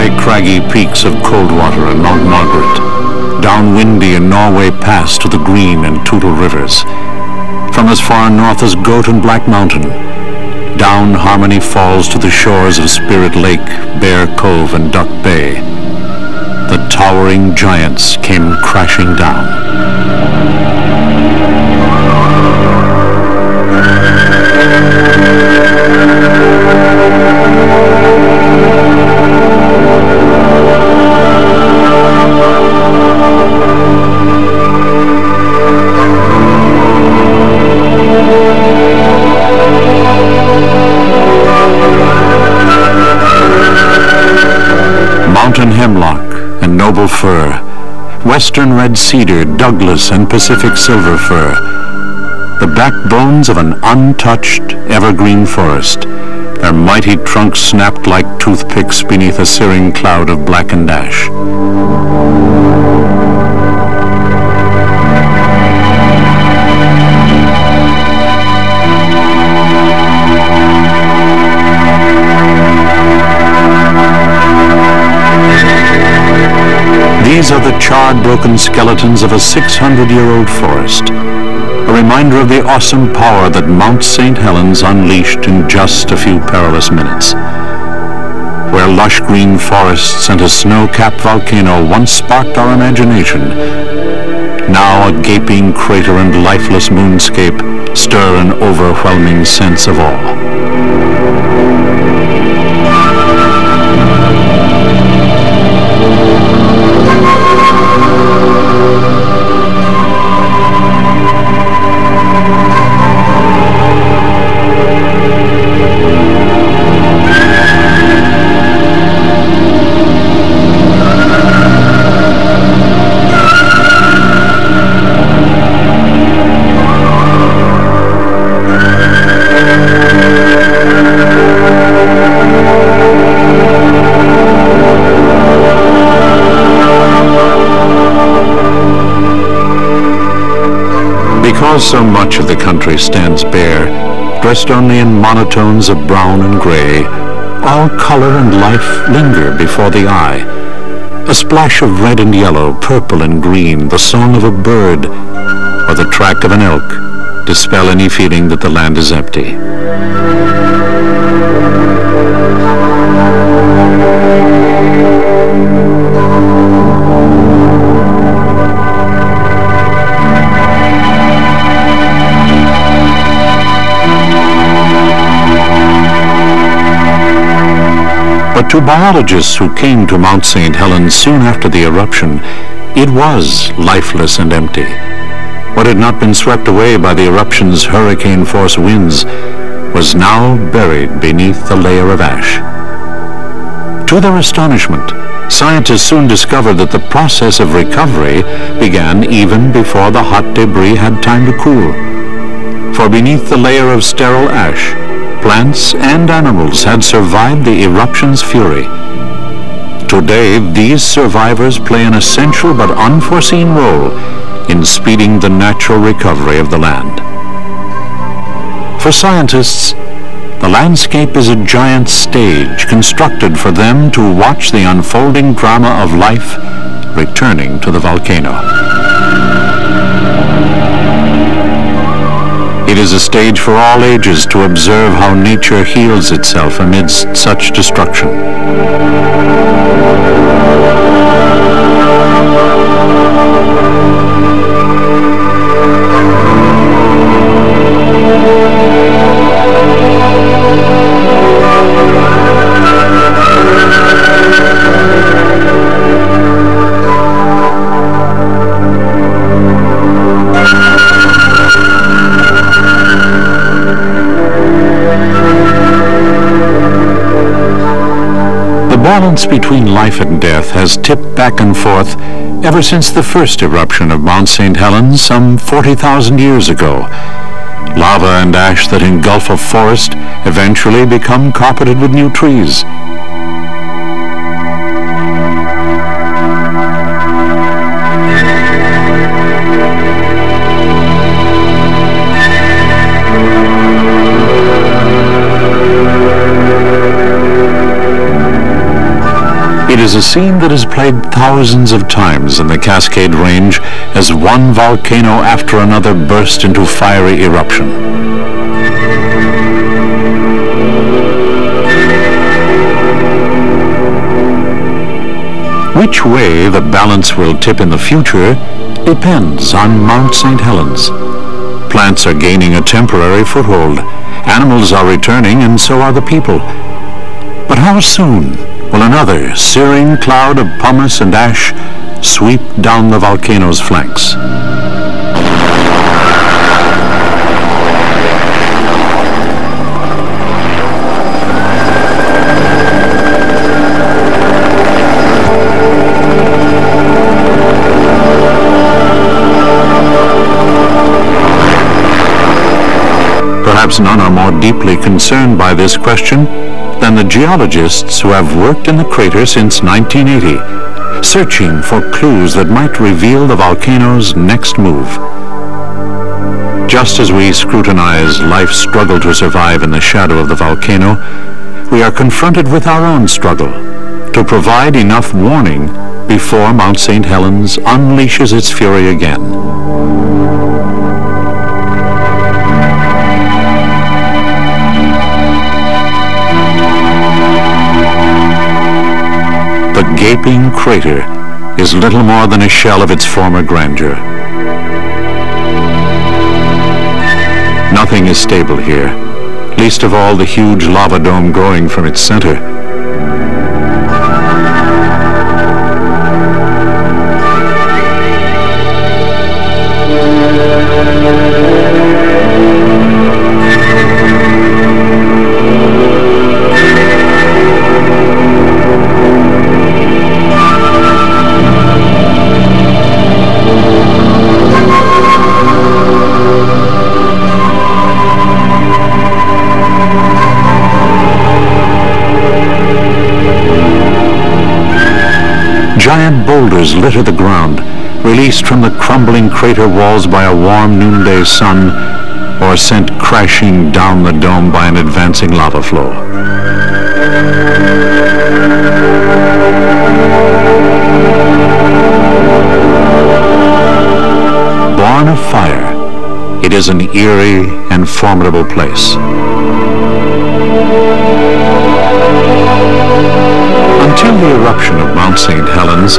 high craggy peaks of Coldwater and Mount Margaret, down Windy and Norway Pass to the Green and Toutle rivers, from as far north as Goat and Black Mountain, down Harmony Falls to the shores of Spirit Lake, Bear Cove, and Duck Bay, the towering giants came crashing down. Mountain hemlock and noble fir, western red cedar, Douglas, and Pacific silver fir, the backbones of an untouched evergreen forest, their mighty trunks snapped like toothpicks beneath a searing cloud of blackened ash. These are the charred, broken skeletons of a 600-year-old forest, a reminder of the awesome power that Mount St. Helens unleashed in just a few perilous minutes. Where lush green forests and a snow-capped volcano once sparked our imagination, now a gaping crater and lifeless moonscape stir an overwhelming sense of awe. Because so much of the country stands bare, dressed only in monotones of brown and gray, all color and life linger before the eye. A splash of red and yellow, purple and green, the song of a bird, or the track of an elk, dispel any feeling that the land is empty. But to biologists who came to Mount St. Helens soon after the eruption, it was lifeless and empty. What had not been swept away by the eruption's hurricane-force winds was now buried beneath the layer of ash. To their astonishment, scientists soon discovered that the process of recovery began even before the hot debris had time to cool. For beneath the layer of sterile ash, plants and animals had survived the eruption's fury. Today, these survivors play an essential but unforeseen role in speeding the natural recovery of the land. For scientists, the landscape is a giant stage constructed for them to watch the unfolding drama of life returning to the volcano. It is a stage for all ages to observe how nature heals itself amidst such destruction. The balance between life and death has tipped back and forth ever since the first eruption of Mount St. Helens some 40,000 years ago. Lava and ash that engulf a forest eventually become carpeted with new trees. It is a scene that is played thousands of times in the Cascade Range as one volcano after another burst into fiery eruption. Which way the balance will tip in the future depends on Mount St. Helens. Plants are gaining a temporary foothold, animals are returning, and so are the people. But how soon will another searing cloud of pumice and ash sweep down the volcano's flanks? Perhaps none are more deeply concerned by this question than the geologists who have worked in the crater since 1980, searching for clues that might reveal the volcano's next move. Just as we scrutinize life's struggle to survive in the shadow of the volcano, we are confronted with our own struggle to provide enough warning before Mount St. Helens unleashes its fury again. The gaping crater is little more than a shell of its former grandeur. Nothing is stable here, least of all the huge lava dome growing from its center. Giant boulders litter the ground, released from the crumbling crater walls by a warm noonday sun, or sent crashing down the dome by an advancing lava flow. Born of fire, it is an eerie and formidable place. Until the eruption of Mount St. Helens,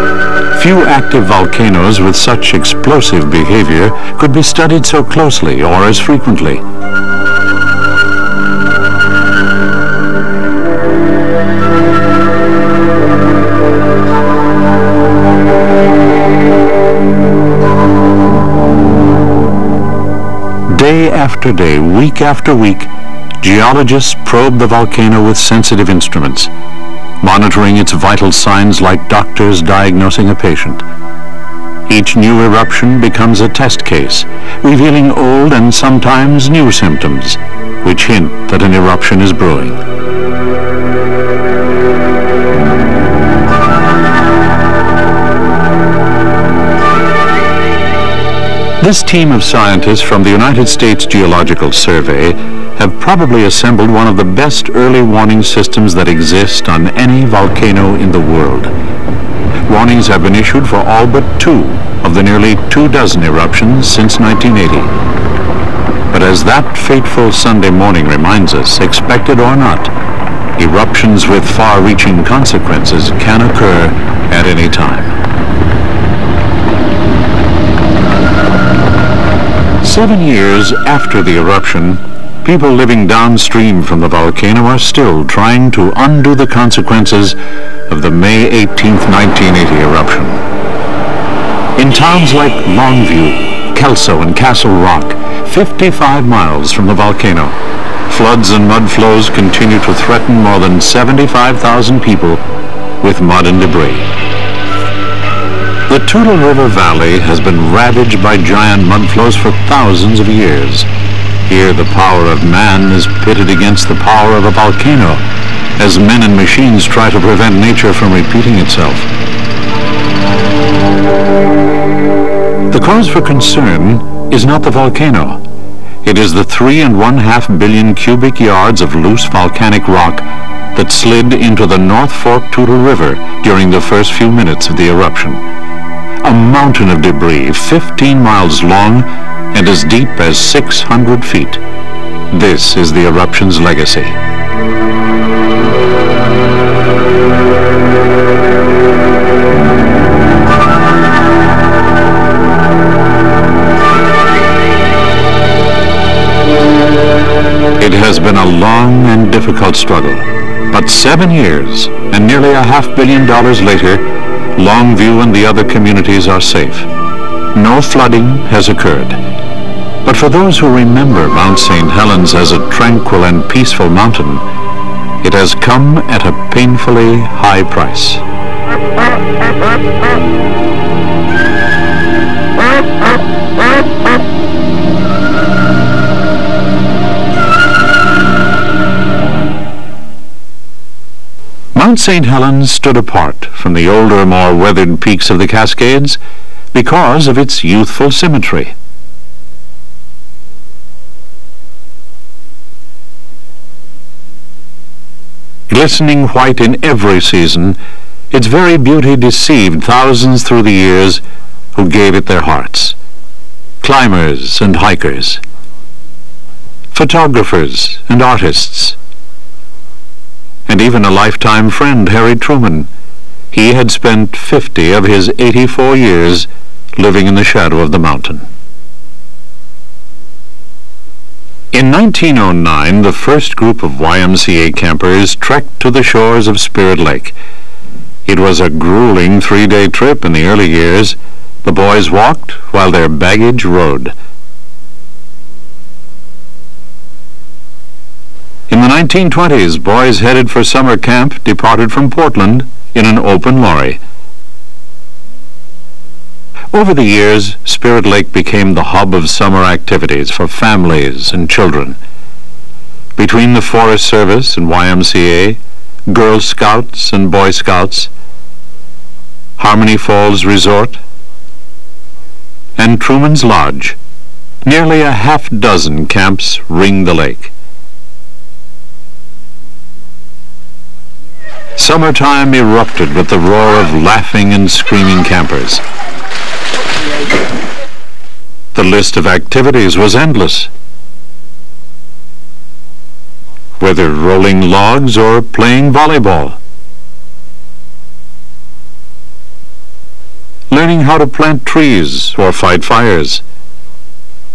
few active volcanoes with such explosive behavior could be studied so closely or as frequently. Day after day, week after week, geologists probe the volcano with sensitive instruments, monitoring its vital signs like doctors diagnosing a patient. Each new eruption becomes a test case, revealing old and sometimes new symptoms, which hint that an eruption is brewing. This team of scientists from the United States Geological Survey have probably assembled one of the best early warning systems that exist on any volcano in the world. Warnings have been issued for all but 2 of the nearly 24 eruptions since 1980. But as that fateful Sunday morning reminds us, expected or not, eruptions with far-reaching consequences can occur at any time. 7 years after the eruption, people living downstream from the volcano are still trying to undo the consequences of the May 18, 1980 eruption. In towns like Longview, Kelso, and Castle Rock, 55 miles from the volcano, floods and mud flows continue to threaten more than 75,000 people with mud and debris. The Toutle River Valley has been ravaged by giant mudflows for thousands of years. Here the power of man is pitted against the power of a volcano, as men and machines try to prevent nature from repeating itself. The cause for concern is not the volcano. It is the 3.5 billion cubic yards of loose volcanic rock that slid into the North Fork Toutle River during the first few minutes of the eruption. A mountain of debris 15 miles long and as deep as 600 feet. This is the eruption's legacy. It has been a long and difficult struggle, but 7 years and nearly $500 million later, Longview and the other communities are safe. No flooding has occurred. But for those who remember Mount St. Helens as a tranquil and peaceful mountain, it has come at a painfully high price. Mount St. Helens stood apart from the older, more weathered peaks of the Cascades because of its youthful symmetry. Glistening white in every season, its very beauty deceived thousands through the years who gave it their hearts. Climbers and hikers, photographers and artists, and even a lifetime friend, Harry Truman. He had spent 50 of his 84 years living in the shadow of the mountain. In 1909, the first group of YMCA campers trekked to the shores of Spirit Lake. It was a grueling 3-day trip in the early years. The boys walked while their baggage rode. In the 1920s, boys headed for summer camp departed from Portland in an open lorry. Over the years, Spirit Lake became the hub of summer activities for families and children. Between the Forest Service and YMCA, Girl Scouts and Boy Scouts, Harmony Falls Resort, and Truman's Lodge, nearly a half-dozen camps ring the lake. Summertime erupted with the roar of laughing and screaming campers. The list of activities was endless. Whether rolling logs or playing volleyball, learning how to plant trees or fight fires,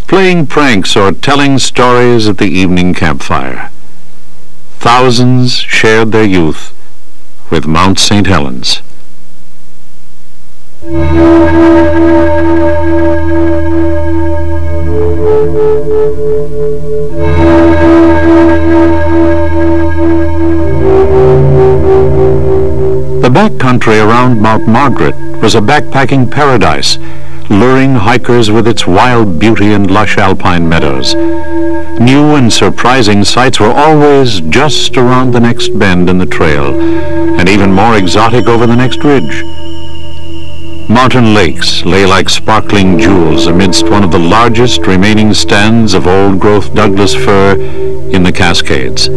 playing pranks or telling stories at the evening campfire. Thousands shared their youth with Mount St. Helens. The backcountry around Mount Margaret was a backpacking paradise, luring hikers with its wild beauty and lush alpine meadows. New and surprising sights were always just around the next bend in the trail, and even more exotic over the next ridge. Mountain lakes lay like sparkling jewels amidst one of the largest remaining stands of old-growth Douglas fir in the Cascades.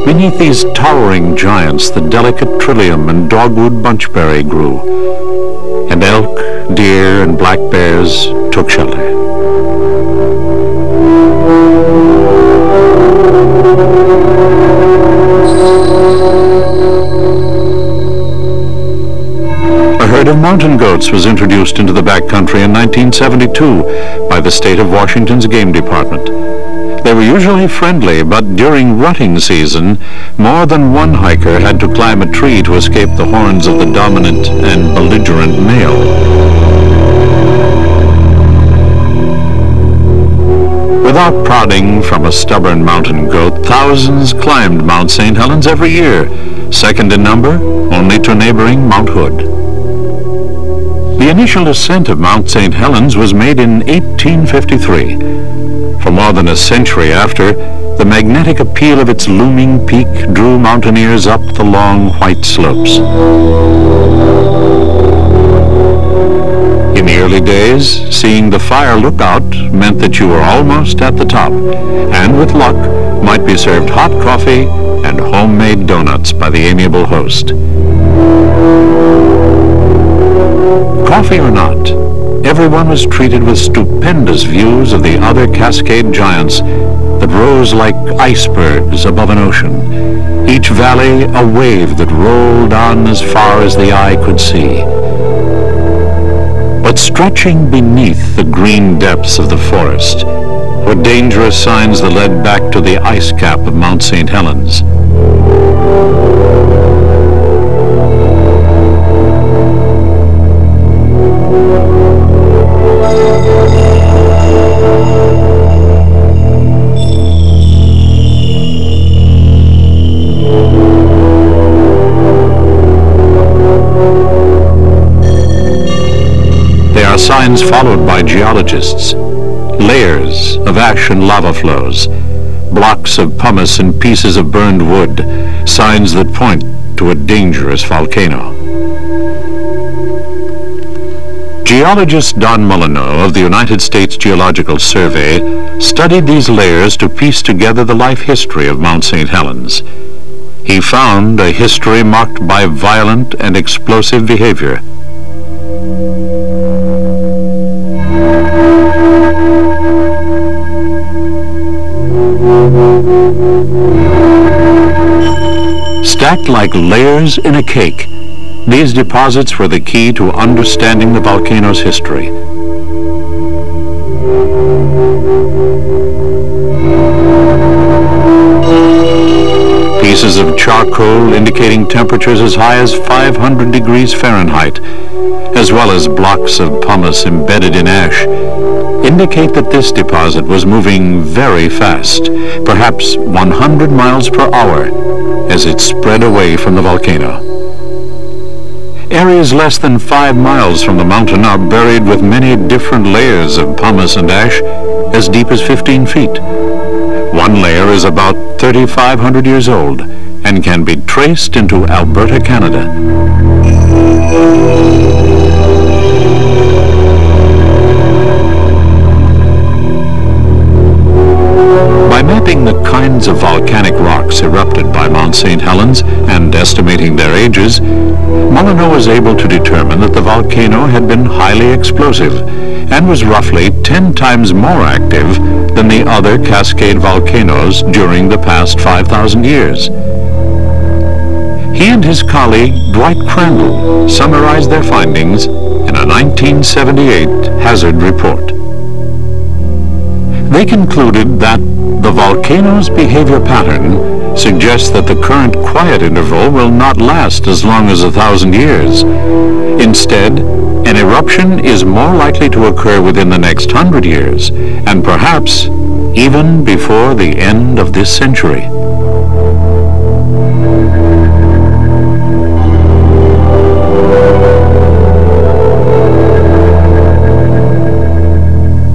Beneath these towering giants, the delicate trillium and dogwood bunchberry grew, and elk, deer, and black bears took shelter. A herd of mountain goats was introduced into the backcountry in 1972 by the state of Washington's game department. They were usually friendly, but during rutting season, more than one hiker had to climb a tree to escape the horns of the dominant and belligerent male. Without prodding from a stubborn mountain goat, thousands climbed Mount St. Helens every year, second in number only to neighboring Mount Hood. The initial ascent of Mount St. Helens was made in 1853. For more than a century after, the magnetic appeal of its looming peak drew mountaineers up the long white slopes. In In the early days, seeing the fire look out meant that you were almost at the top, and with luck, might be served hot coffee and homemade donuts by the amiable host. Coffee or not, everyone was treated with stupendous views of the other Cascade giants that rose like icebergs above an ocean, each valley a wave that rolled on as far as the eye could see. But stretching beneath the green depths of the forest were dangerous signs that led back to the ice cap of Mount St. Helens. They are signs followed by geologists. Layers of ash and lava flows, blocks of pumice and pieces of burned wood, signs that point to a dangerous volcano. Geologist Don Molyneux of the United States Geological Survey studied these layers to piece together the life history of Mount St. Helens. He found a history marked by violent and explosive behavior. Stacked like layers in a cake, these deposits were the key to understanding the volcano's history. Pieces of charcoal indicating temperatures as high as 500 degrees Fahrenheit, as well as blocks of pumice embedded in ash, indicate that this deposit was moving very fast, perhaps 100 miles per hour, as it spread away from the volcano. Areas less than 5 miles from the mountain are buried with many different layers of pumice and ash as deep as 15 feet. One layer is about 3,500 years old and can be traced into Alberta, Canada. By mapping the kinds of volcanic rocks erupted by Mount St. Helens and estimating their ages, Molyneux was able to determine that the volcano had been highly explosive and was roughly 10 times more active than the other Cascade volcanoes during the past 5,000 years. He and his colleague Dwight Crandall summarized their findings in a 1978 hazard report. They concluded that the volcano's behavior pattern suggests that the current quiet interval will not last as long as 1,000 years. Instead, an eruption is more likely to occur within the next 100 years, and perhaps even before the end of this century.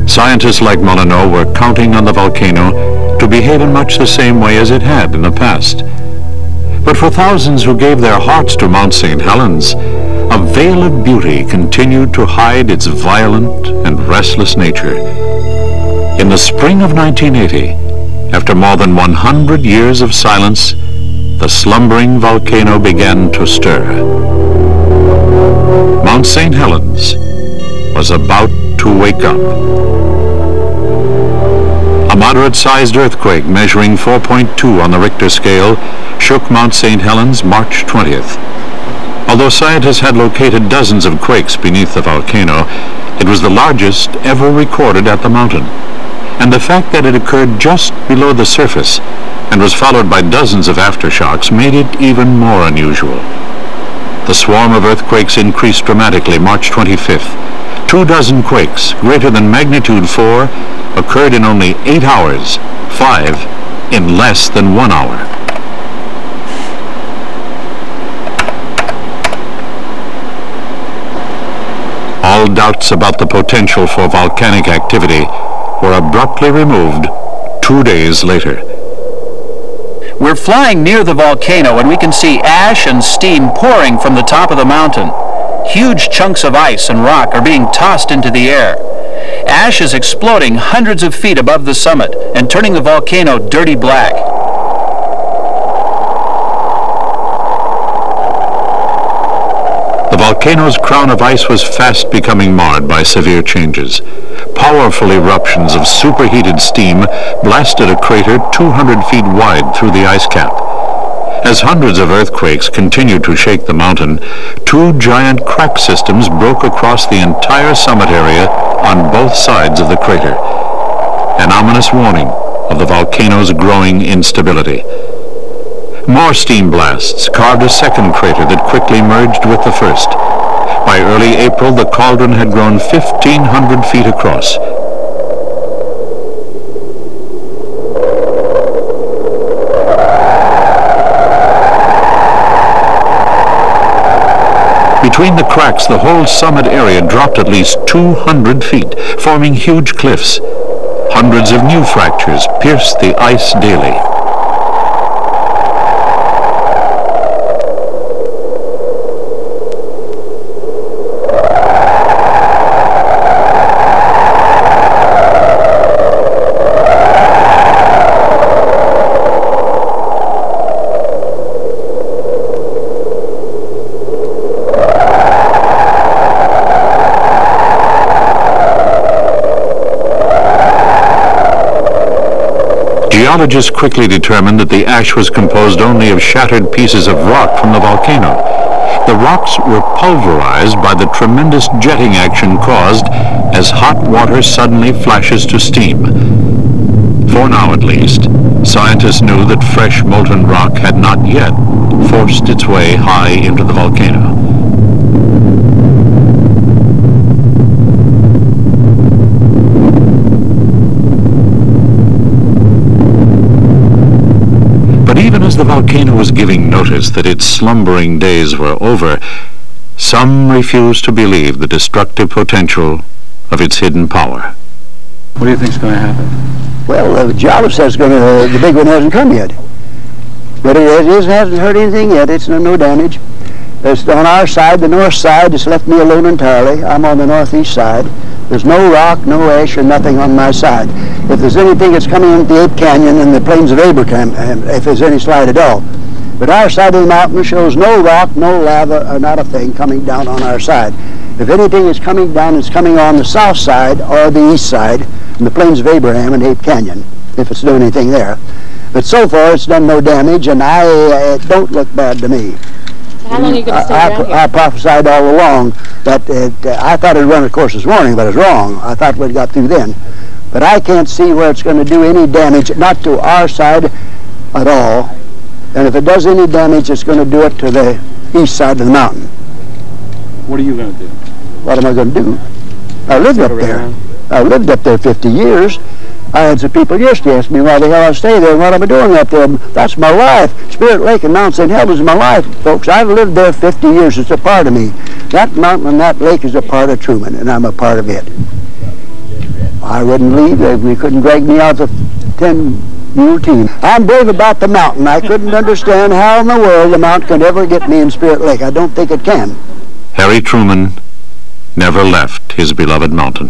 Scientists like Molyneux were counting on the volcano to behave in much the same way as it had in the past. But for thousands who gave their hearts to Mount St. Helens, a veil of beauty continued to hide its violent and restless nature. In the spring of 1980, after more than 100 years of silence, the slumbering volcano began to stir. Mount St. Helens was about to wake up. A moderate-sized earthquake measuring 4.2 on the Richter scale shook Mount St. Helens March 20th. Although scientists had located dozens of quakes beneath the volcano, it was the largest ever recorded at the mountain. And the fact that it occurred just below the surface and was followed by dozens of aftershocks made it even more unusual. The swarm of earthquakes increased dramatically March 25th. 24 quakes greater than magnitude 4 occurred in only 8 hours, 5 in less than 1 hour. All doubts about the potential for volcanic activity were abruptly removed 2 days later. We're flying near the volcano and we can see ash and steam pouring from the top of the mountain. Huge chunks of ice and rock are being tossed into the air. Ash is exploding hundreds of feet above the summit and turning the volcano dirty black. The volcano's crown of ice was fast becoming marred by severe changes. Powerful eruptions of superheated steam blasted a crater 200 feet wide through the ice cap. As hundreds of earthquakes continued to shake the mountain, two giant crack systems broke across the entire summit area on both sides of the crater, an ominous warning of the volcano's growing instability. More steam blasts carved a second crater that quickly merged with the first. By early April, the cauldron had grown 1,500 feet across. Between the cracks, the whole summit area dropped at least 200 feet, forming huge cliffs. Hundreds of new fractures pierced the ice daily. Geologists quickly determined that the ash was composed only of shattered pieces of rock from the volcano. The rocks were pulverized by the tremendous jetting action caused as hot water suddenly flashes to steam. For now at least, scientists knew that fresh molten rock had not yet forced its way high into the volcano. Even as the volcano was giving notice that its slumbering days were over, some refused to believe the destructive potential of its hidden power. What do you think is going to happen? Well, the geologist says the big one hasn't come yet. But it hasn't hurt anything yet. It's no damage. It's on our side, the north side. It's left me alone entirely. I'm on the northeast side. There's no rock, no ash, or nothing on my side. If there's anything that's coming into the Ape Canyon and the plains of Abraham, if there's any slide at all. But our side of the mountain shows no rock, no lava, or not a thing coming down on our side. If anything is coming down, it's coming on the south side or the east side, in the plains of Abraham and Ape Canyon, if it's doing anything there. But so far, it's done no damage, and it don't look bad to me. How long are you going to stay around here? I prophesied all along that I thought it would run a course this morning, but I was wrong. I thought we'd got through then. But I can't see where it's going to do any damage, not to our side at all. And if it does any damage, it's going to do it to the east side of the mountain. What are you going to do? What am I going to do? I lived up there. I lived up there 50 years. I had some people yesterday ask me why the hell I stay there and what am I doing up there. That's my life. Spirit Lake and Mount St. Helens is my life, folks. I've lived there 50 years. It's a part of me. That mountain and that lake is a part of Truman, and I'm a part of it. I wouldn't leave. They couldn't drag me out of the 10-mule team. I'm brave about the mountain. I couldn't understand how in the world the mountain could ever get me in Spirit Lake. I don't think it can. Harry Truman never left his beloved mountain.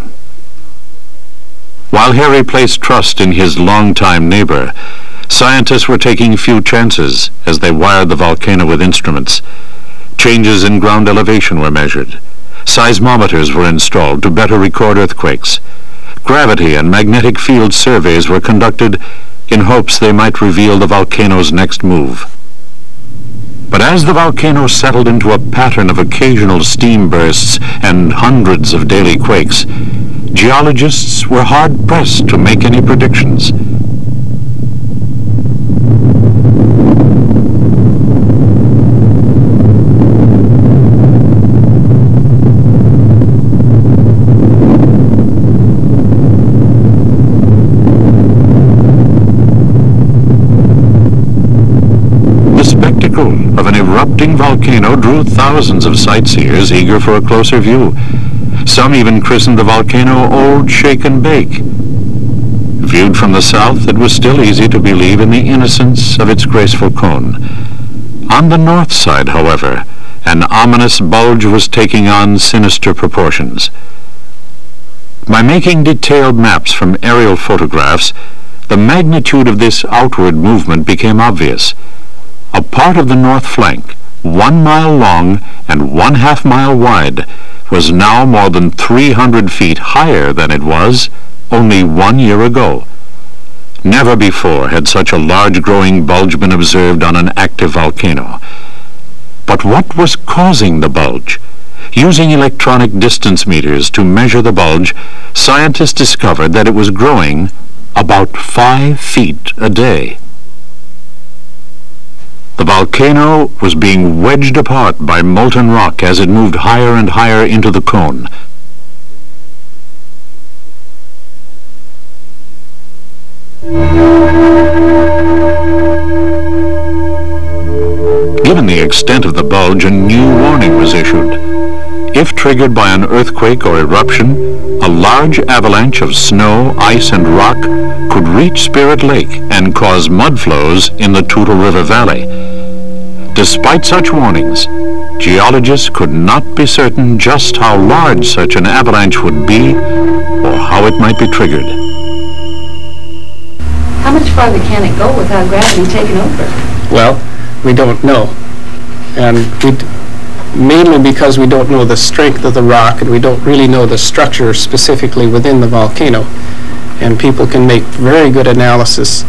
While Harry placed trust in his longtime neighbor, scientists were taking few chances as they wired the volcano with instruments. Changes in ground elevation were measured. Seismometers were installed to better record earthquakes. Gravity and magnetic field surveys were conducted in hopes they might reveal the volcano's next move. But as the volcano settled into a pattern of occasional steam bursts and hundreds of daily quakes, geologists were hard-pressed to make any predictions. The spectacle of an erupting volcano drew thousands of sightseers eager for a closer view. Some even christened the volcano Old Shake and Bake. Viewed from the south, it was still easy to believe in the innocence of its graceful cone. On the north side, however, An ominous bulge was taking on sinister proportions. By making detailed maps from aerial photographs, the magnitude of this outward movement became obvious. A part of the north flank, 1 mile long and 1/2 mile wide, was now more than 300 feet higher than it was only 1 year ago. Never before had such a large growing bulge been observed on an active volcano. But what was causing the bulge? Using electronic distance meters to measure the bulge, scientists discovered that it was growing about 5 feet a day. The volcano was being wedged apart by molten rock as it moved higher and higher into the cone. Given the extent of the bulge, a new warning was issued. If triggered by an earthquake or eruption, a large avalanche of snow, ice, and rock could reach Spirit Lake and cause mud flows in the Toutle River Valley. Despite such warnings, geologists could not be certain just how large such an avalanche would be or how it might be triggered. How much farther can it go without gravity taking over? Well, we don't know. And mainly because we don't know the strength of the rock and we don't really know the structure specifically within the volcano. And people can make very good analysis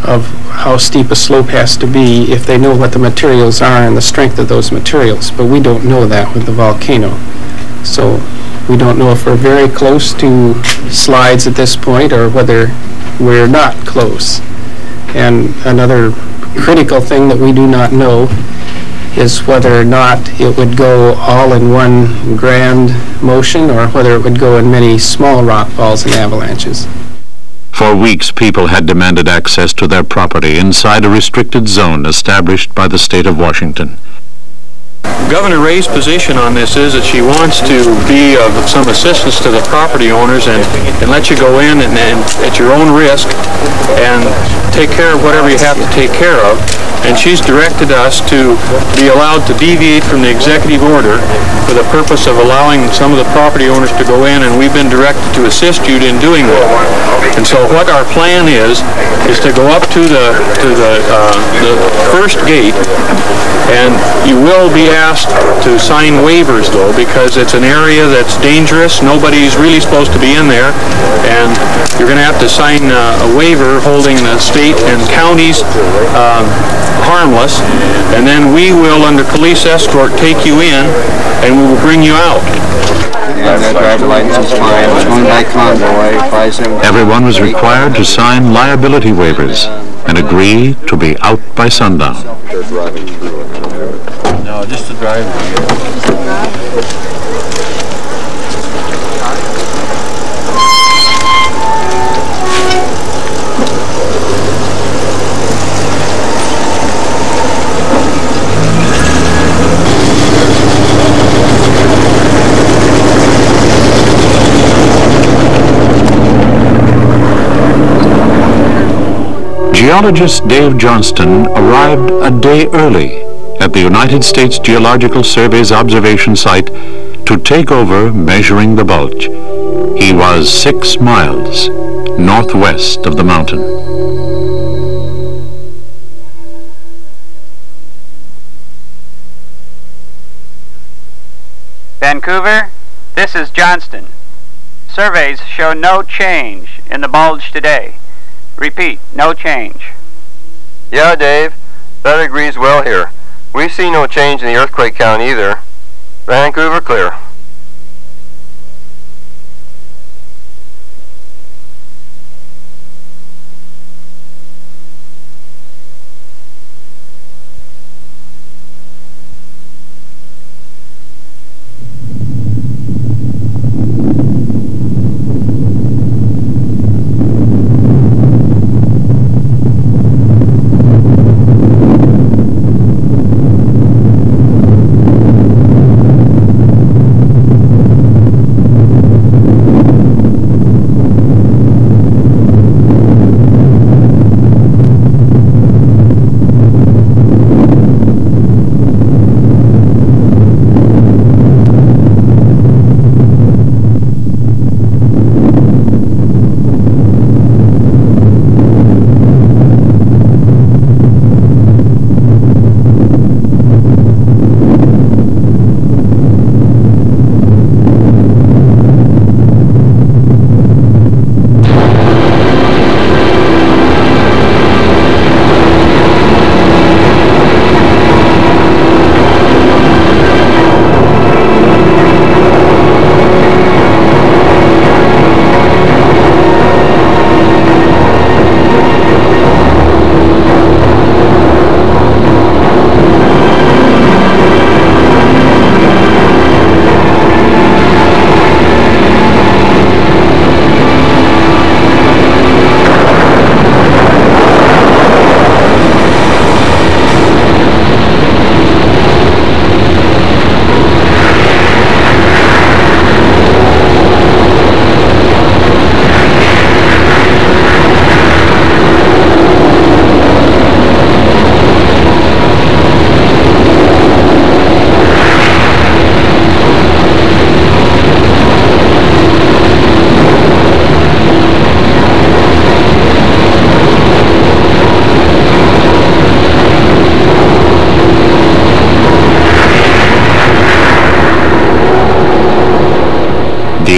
of how steep a slope has to be if they know what the materials are and the strength of those materials. But we don't know that with the volcano. So we don't know if we're very close to slides at this point or whether we're not close. And another critical thing that we do not know is whether or not it would go all in one grand motion or whether it would go in many small rock falls and avalanches. For weeks, people had demanded access to their property inside a restricted zone established by the state of Washington. Governor Ray's position on this is that she wants to be of some assistance to the property owners and let you go in and at your own risk and take care of whatever you have to take care of. And she's directed us to be allowed to deviate from the executive order for the purpose of allowing some of the property owners to go in, and we've been directed to assist you in doing that. And so what our plan is to go up to the first gate, and you will be asked to sign waivers though, because it's an area that's dangerous. Nobody's really supposed to be in there, and you're going to have to sign a waiver holding the state and counties harmless, and then we will, under police escort, take you in and we will bring you out. Everyone was required to sign liability waivers and agree to be out by sundown. No, just to drive. Geologist Dave Johnston arrived a day early at the United States Geological Survey's observation site to take over measuring the bulge. He was 6 miles northwest of the mountain. Vancouver, this is Johnston. Surveys show no change in the bulge today. Repeat, no change. Yeah, Dave, that agrees well here. We see no change in the earthquake count either. Vancouver, clear.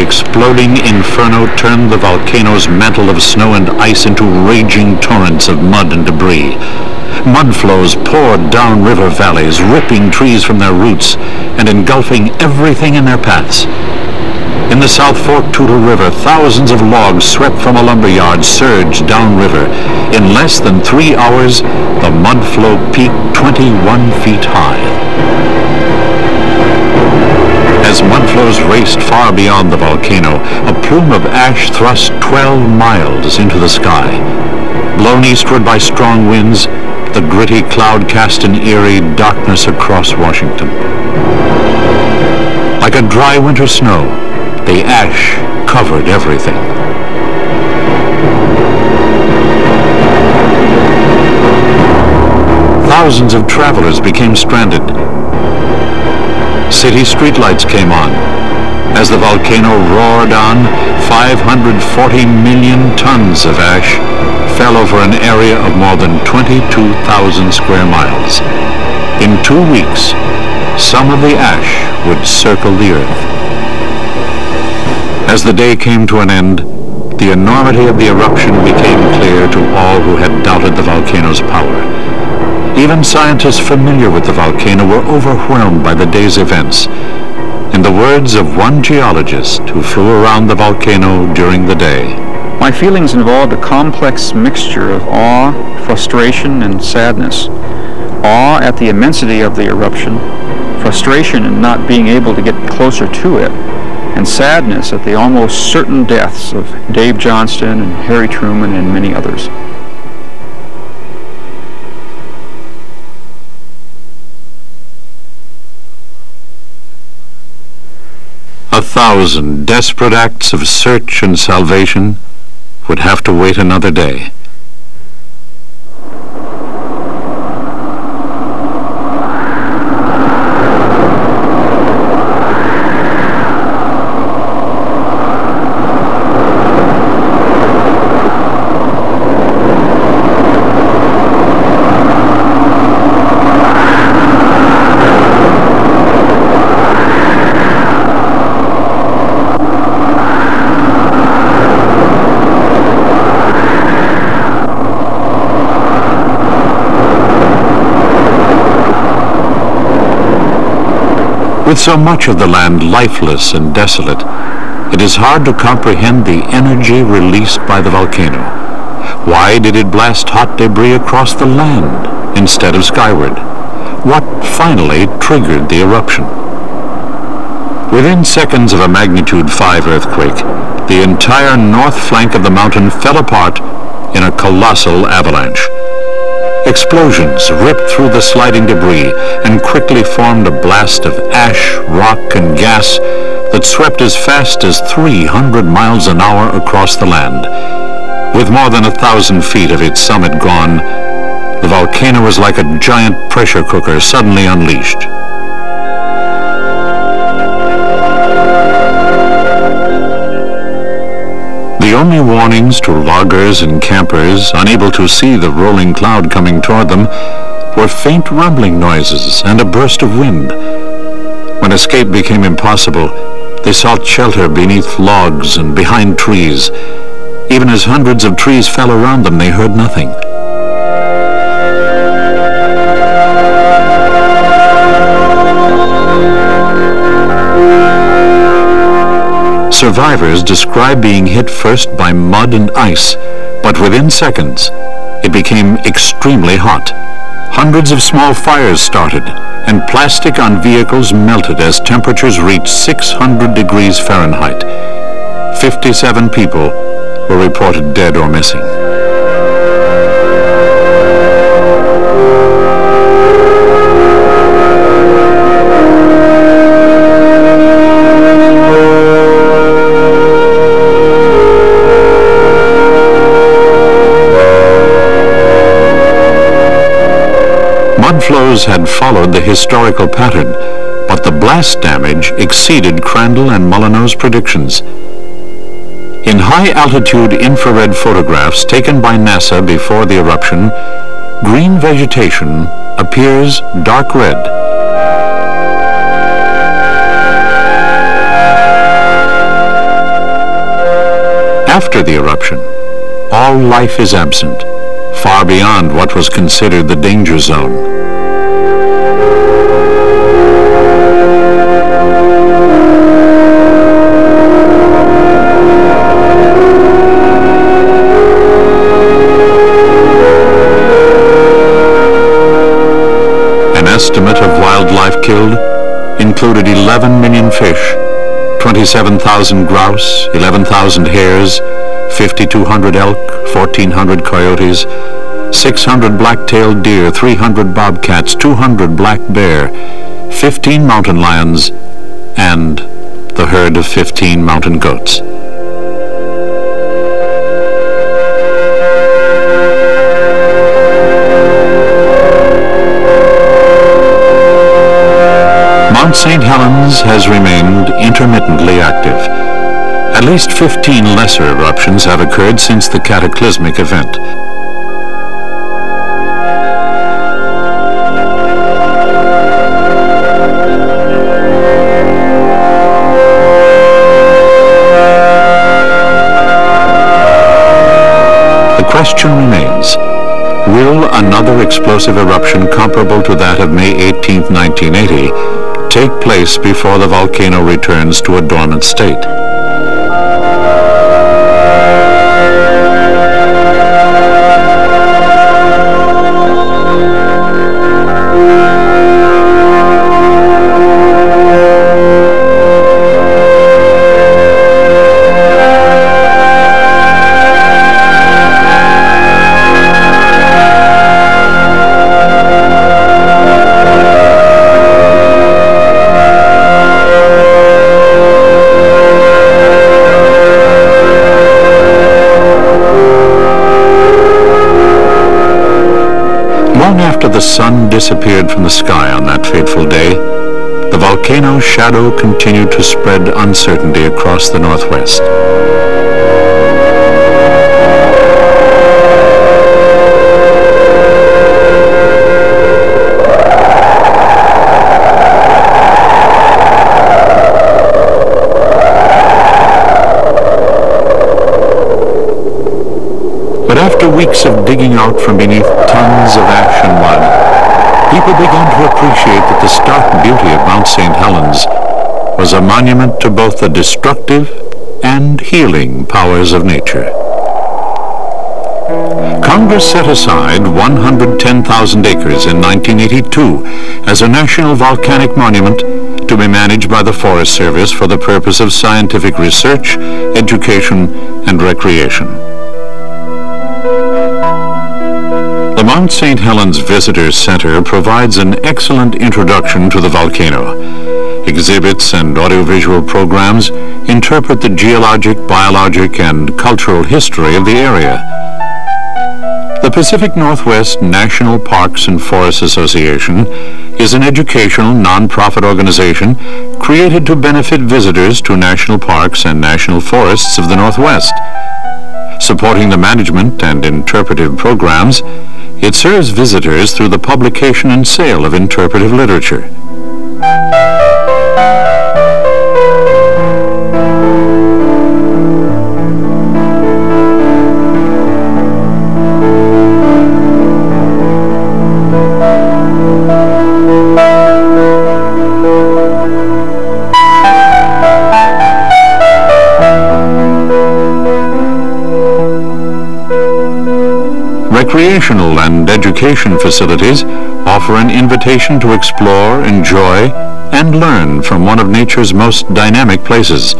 exploding inferno turned the volcano's mantle of snow and ice into raging torrents of mud and debris. Mud flows poured down river valleys, ripping trees from their roots and engulfing everything in their paths. In the South Fork Toutle River, thousands of logs swept from a lumber yard surged downriver. In less than 3 hours, the mud flow peaked 21 feet high. As mud flows raced far beyond the volcano, a plume of ash thrust 12 miles into the sky. Blown eastward by strong winds, the gritty cloud cast an eerie darkness across Washington. Like a dry winter snow, the ash covered everything. Thousands of travelers became stranded. City streetlights came on. As the volcano roared on, 540 million tons of ash fell over an area of more than 22,000 square miles. In 2 weeks, some of the ash would circle the earth. As the day came to an end, the enormity of the eruption became clear to all who had doubted the volcano's power. Even scientists familiar with the volcano were overwhelmed by the day's events. In the words of one geologist who flew around the volcano during the day, "My feelings involved a complex mixture of awe, frustration, and sadness. Awe at the immensity of the eruption, frustration in not being able to get closer to it, and sadness at the almost certain deaths of Dave Johnston and Harry Truman and many others." A 1,000 desperate acts of search and salvation would have to wait another day. With so much of the land lifeless and desolate, it is hard to comprehend the energy released by the volcano. Why did it blast hot debris across the land instead of skyward? What finally triggered the eruption? Within seconds of a magnitude 5 earthquake, the entire north flank of the mountain fell apart in a colossal avalanche. Explosions ripped through the sliding debris and quickly formed a blast of ash, rock, and gas that swept as fast as 300 miles an hour across the land. With more than 1,000 feet of its summit gone, the volcano was like a giant pressure cooker suddenly unleashed. The only warnings to loggers and campers, unable to see the rolling cloud coming toward them, were faint rumbling noises and a burst of wind. When escape became impossible, they sought shelter beneath logs and behind trees. Even as hundreds of trees fell around them, they heard nothing. Survivors describe being hit first by mud and ice, but within seconds, it became extremely hot. Hundreds of small fires started, and plastic on vehicles melted as temperatures reached 600 degrees Fahrenheit. 57 people were reported dead or missing. Flows had followed the historical pattern, but the blast damage exceeded Crandall and Molyneux's predictions. In high-altitude infrared photographs taken by NASA before the eruption, green vegetation appears dark red. After the eruption, all life is absent, far beyond what was considered the danger zone. An estimate of wildlife killed included 11 million fish, 27,000 grouse, 11,000 hares, 5,200 elk, 1,400 coyotes, 600 black-tailed deer, 300 bobcats, 200 black bear, 15 mountain lions, and the herd of 15 mountain goats. Mount St. Helens has remained intermittently active. At least 15 lesser eruptions have occurred since the cataclysmic event. The question remains, will another explosive eruption comparable to that of May 18, 1980, take place before the volcano returns to a dormant state? After the sun disappeared from the sky on that fateful day, the volcano's shadow continued to spread uncertainty across the northwest. But after weeks of digging out from beneath tons of ash and mud, people began to appreciate that the stark beauty of Mount St. Helens was a monument to both the destructive and healing powers of nature. Congress set aside 110,000 acres in 1982 as a national volcanic monument to be managed by the Forest Service for the purpose of scientific research, education, and recreation. The Mount St. Helens Visitors Center provides an excellent introduction to the volcano. Exhibits and audiovisual programs interpret the geologic, biologic, and cultural history of the area. The Pacific Northwest National Parks and Forests Association is an educational, non-profit organization created to benefit visitors to national parks and national forests of the Northwest. Supporting the management and interpretive programs, it serves visitors through the publication and sale of interpretive literature. Recreational and education facilities offer an invitation to explore, enjoy, and learn from one of nature's most dynamic places.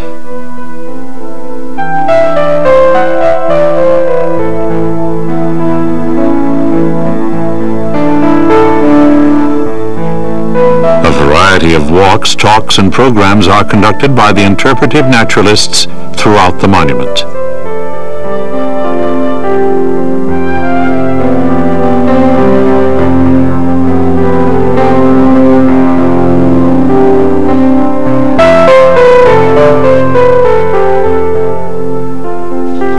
A variety of walks, talks, and programs are conducted by the interpretive naturalists throughout the monument.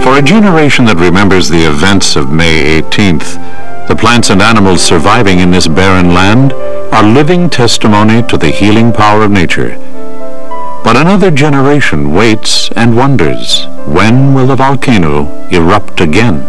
For a generation that remembers the events of May 18th, the plants and animals surviving in this barren land are living testimony to the healing power of nature. But another generation waits and wonders, when will the volcano erupt again?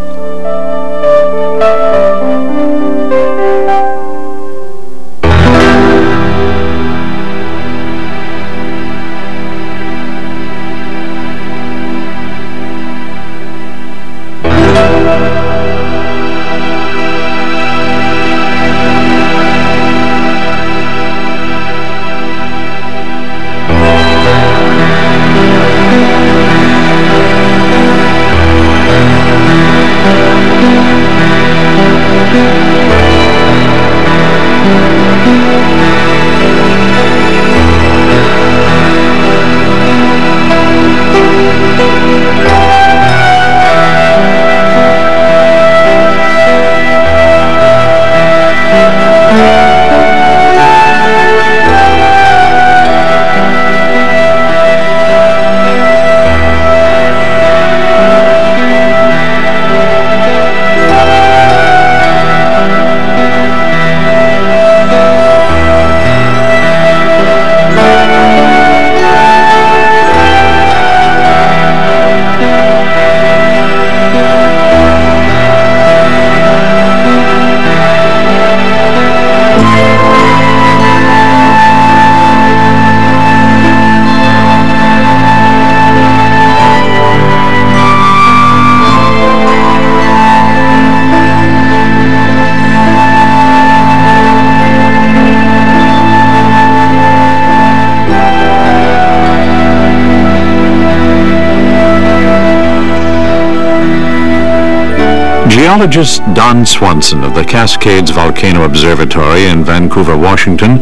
Geologist Don Swanson of the Cascades Volcano Observatory in Vancouver, Washington,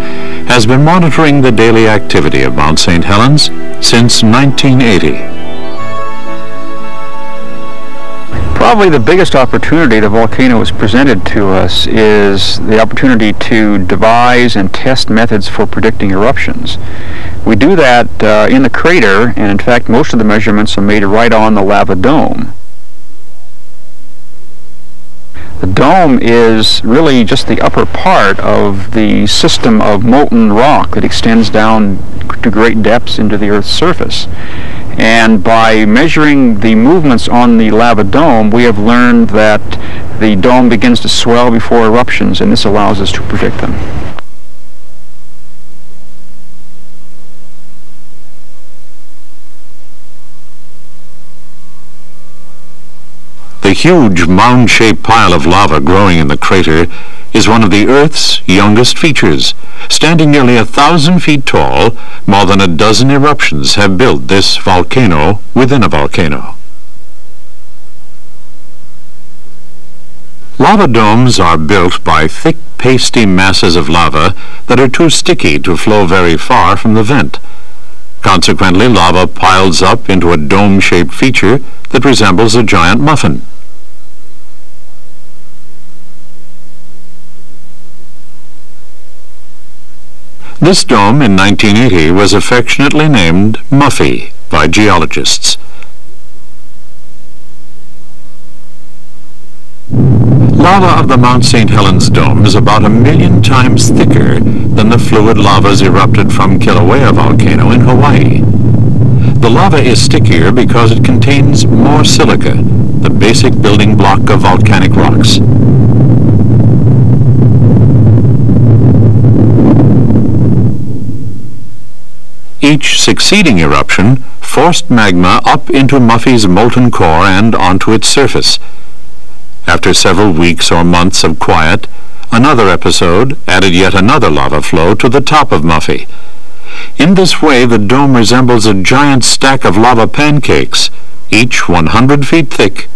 has been monitoring the daily activity of Mount St. Helens since 1980. Probably the biggest opportunity the volcano has presented to us is the opportunity to devise and test methods for predicting eruptions. We do that in the crater, and in fact most of the measurements are made right on the lava dome. The dome is really just the upper part of the system of molten rock that extends down to great depths into the Earth's surface. And by measuring the movements on the lava dome, we have learned that the dome begins to swell before eruptions, and this allows us to predict them. The huge mound-shaped pile of lava growing in the crater is one of the Earth's youngest features. Standing nearly 1,000 feet tall, more than a dozen eruptions have built this volcano within a volcano. Lava domes are built by thick, pasty masses of lava that are too sticky to flow very far from the vent. Consequently, lava piles up into a dome-shaped feature that resembles a giant muffin. This dome in 1980 was affectionately named Muffy by geologists. Lava of the Mount St. Helens dome is about 1 million times thicker than the fluid lavas erupted from Kilauea volcano in Hawaii. The lava is stickier because it contains more silica, the basic building block of volcanic rocks. Each succeeding eruption forced magma up into Muffy's molten core and onto its surface. After several weeks or months of quiet, another episode added yet another lava flow to the top of Muffy. In this way, the dome resembles a giant stack of lava pancakes, each 100 feet thick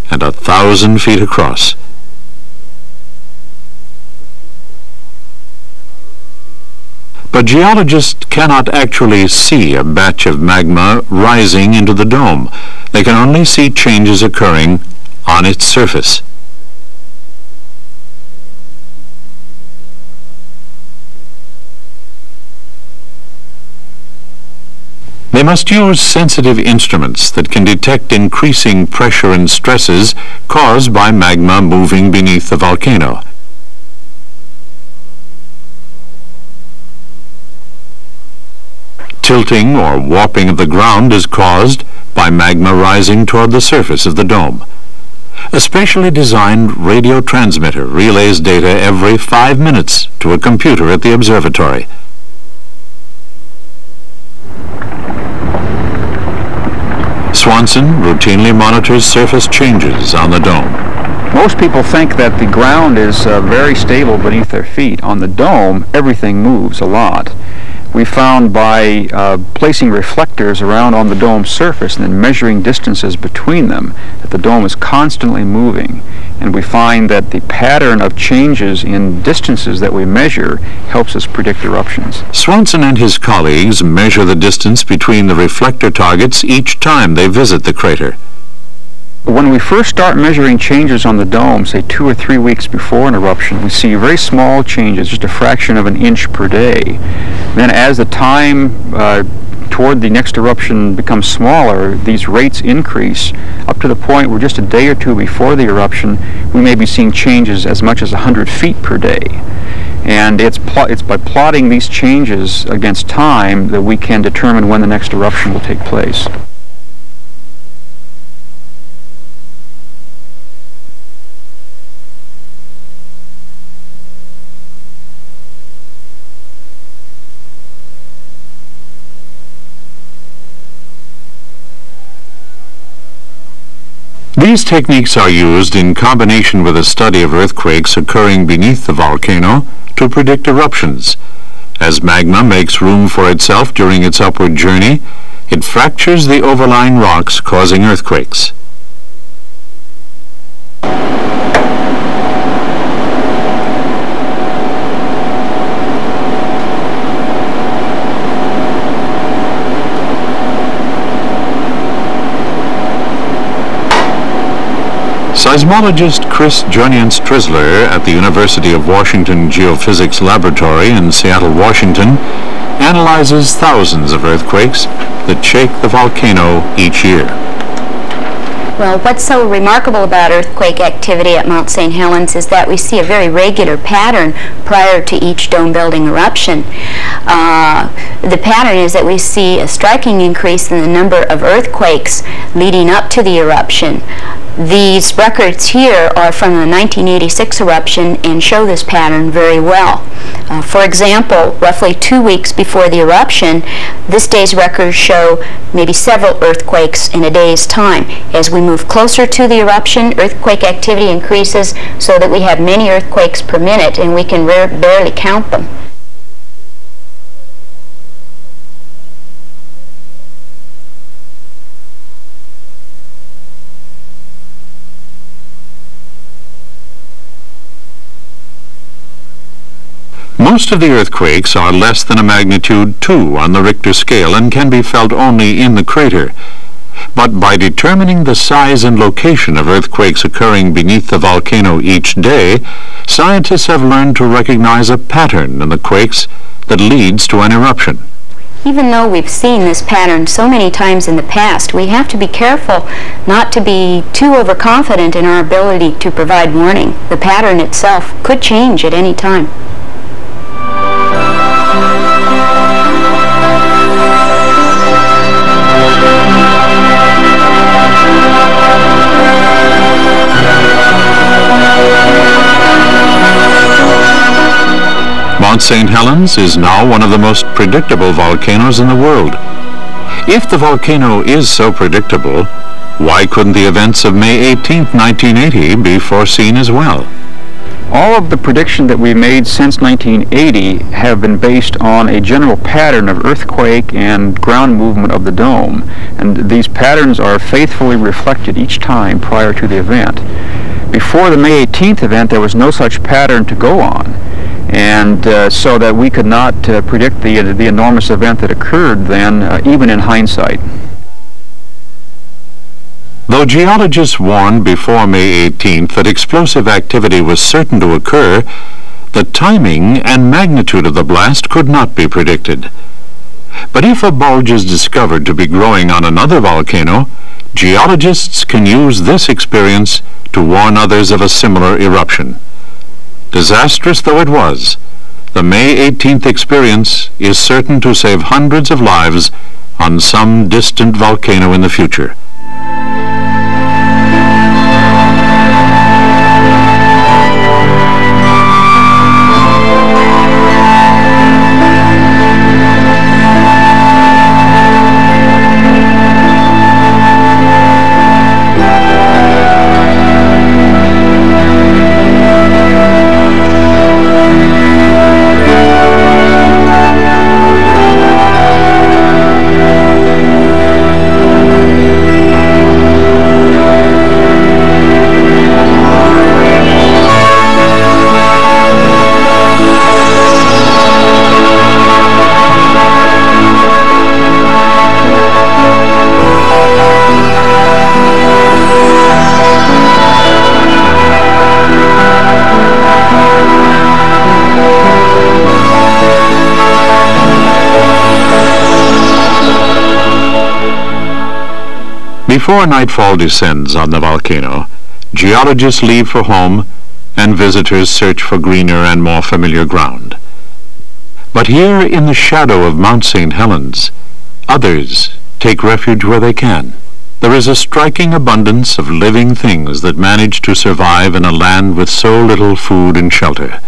and 1,000 feet across. But geologists cannot actually see a batch of magma rising into the dome. They can only see changes occurring on its surface. They must use sensitive instruments that can detect increasing pressure and stresses caused by magma moving beneath the volcano. Tilting or warping of the ground is caused by magma rising toward the surface of the dome. A specially designed radio transmitter relays data every 5 minutes to a computer at the observatory. Swanson routinely monitors surface changes on the dome. Most people think that the ground is very stable beneath their feet. On the dome, everything moves a lot. We found by placing reflectors around on the dome's surface and then measuring distances between them that the dome is constantly moving. And we find that the pattern of changes in distances that we measure helps us predict eruptions. Swanson and his colleagues measure the distance between the reflector targets each time they visit the crater. When we first start measuring changes on the dome, say 2 or 3 weeks before an eruption, we see very small changes, just a fraction of an inch per day. Then as the time toward the next eruption becomes smaller, these rates increase up to the point where just a day or two before the eruption, we may be seeing changes as much as 100 feet per day. And it's by plotting these changes against time that we can determine when the next eruption will take place. These techniques are used in combination with a study of earthquakes occurring beneath the volcano to predict eruptions. As magma makes room for itself during its upward journey, it fractures the overlying rocks, causing earthquakes. Seismologist Chris Jonian-Strizler at the University of Washington Geophysics Laboratory in Seattle, Washington, analyzes thousands of earthquakes that shake the volcano each year. Well, what's so remarkable about earthquake activity at Mount St. Helens is that we see a very regular pattern prior to each dome-building eruption. The pattern is that we see a striking increase in the number of earthquakes leading up to the eruption. These records here are from the 1986 eruption and show this pattern very well. For example, roughly 2 weeks before the eruption, this day's records show maybe several earthquakes in a day's time. As we move closer to the eruption, earthquake activity increases so that we have many earthquakes per minute and we can barely count them. Most of the earthquakes are less than a magnitude 2 on the Richter scale and can be felt only in the crater. But by determining the size and location of earthquakes occurring beneath the volcano each day, scientists have learned to recognize a pattern in the quakes that leads to an eruption. Even though we've seen this pattern so many times in the past, we have to be careful not to be too overconfident in our ability to provide warning. The pattern itself could change at any time. Mount St. Helens is now one of the most predictable volcanoes in the world. If the volcano is so predictable, why couldn't the events of May 18, 1980 be foreseen as well? All of the predictions that we made since 1980 have been based on a general pattern of earthquake and ground movement of the dome, and these patterns are faithfully reflected each time prior to the event. Before the May 18th event, there was no such pattern to go on, and so that we could not predict the enormous event that occurred then, even in hindsight. Though geologists warned before May 18th that explosive activity was certain to occur, the timing and magnitude of the blast could not be predicted. But if a bulge is discovered to be growing on another volcano, geologists can use this experience to warn others of a similar eruption. Disastrous though it was, the May 18th experience is certain to save hundreds of lives on some distant volcano in the future. Before nightfall descends on the volcano, geologists leave for home and visitors search for greener and more familiar ground. But here in the shadow of Mount St. Helens, others take refuge where they can. There is a striking abundance of living things that manage to survive in a land with so little food and shelter.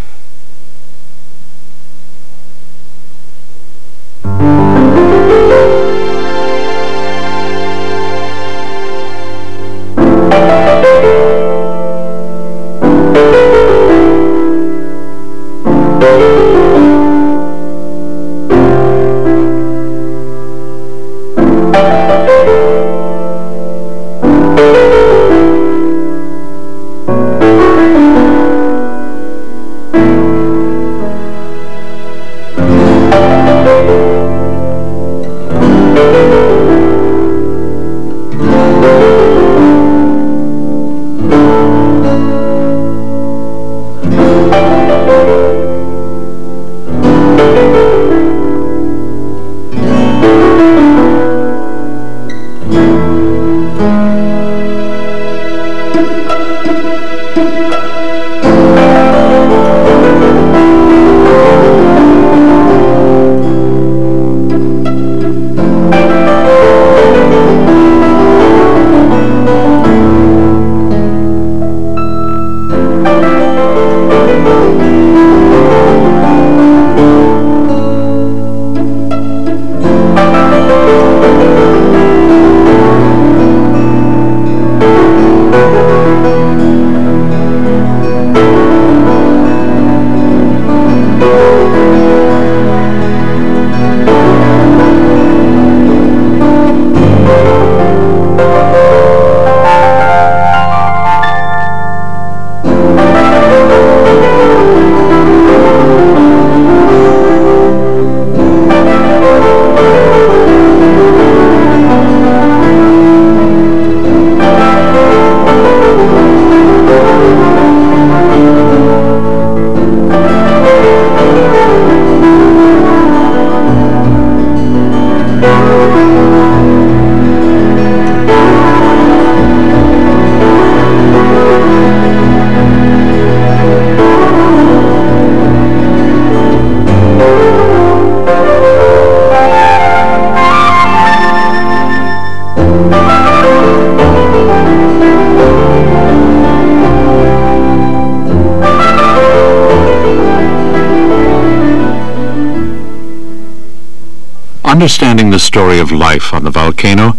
Understanding the story of life on the volcano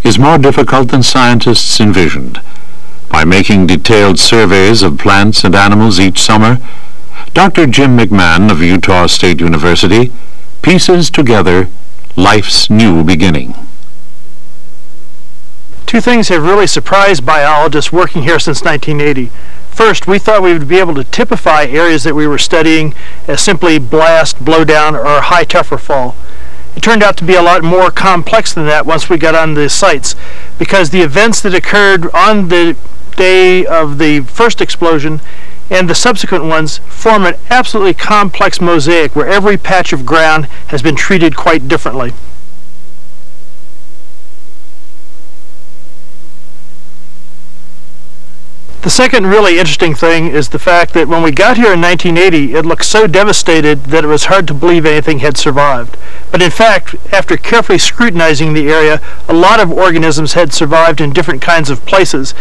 is more difficult than scientists envisioned. By making detailed surveys of plants and animals each summer, Dr. Jim McMahon of Utah State University pieces together life's new beginning. Two things have really surprised biologists working here since 1980. First, we thought we would be able to typify areas that we were studying as simply blast, blowdown, or high tuff fall. It turned out to be a lot more complex than that once we got on the sites, because the events that occurred on the day of the first explosion and the subsequent ones form an absolutely complex mosaic where every patch of ground has been treated quite differently. The second really interesting thing is the fact that when we got here in 1980, it looked so devastated that it was hard to believe anything had survived. But in fact, after carefully scrutinizing the area, a lot of organisms had survived in different kinds of places.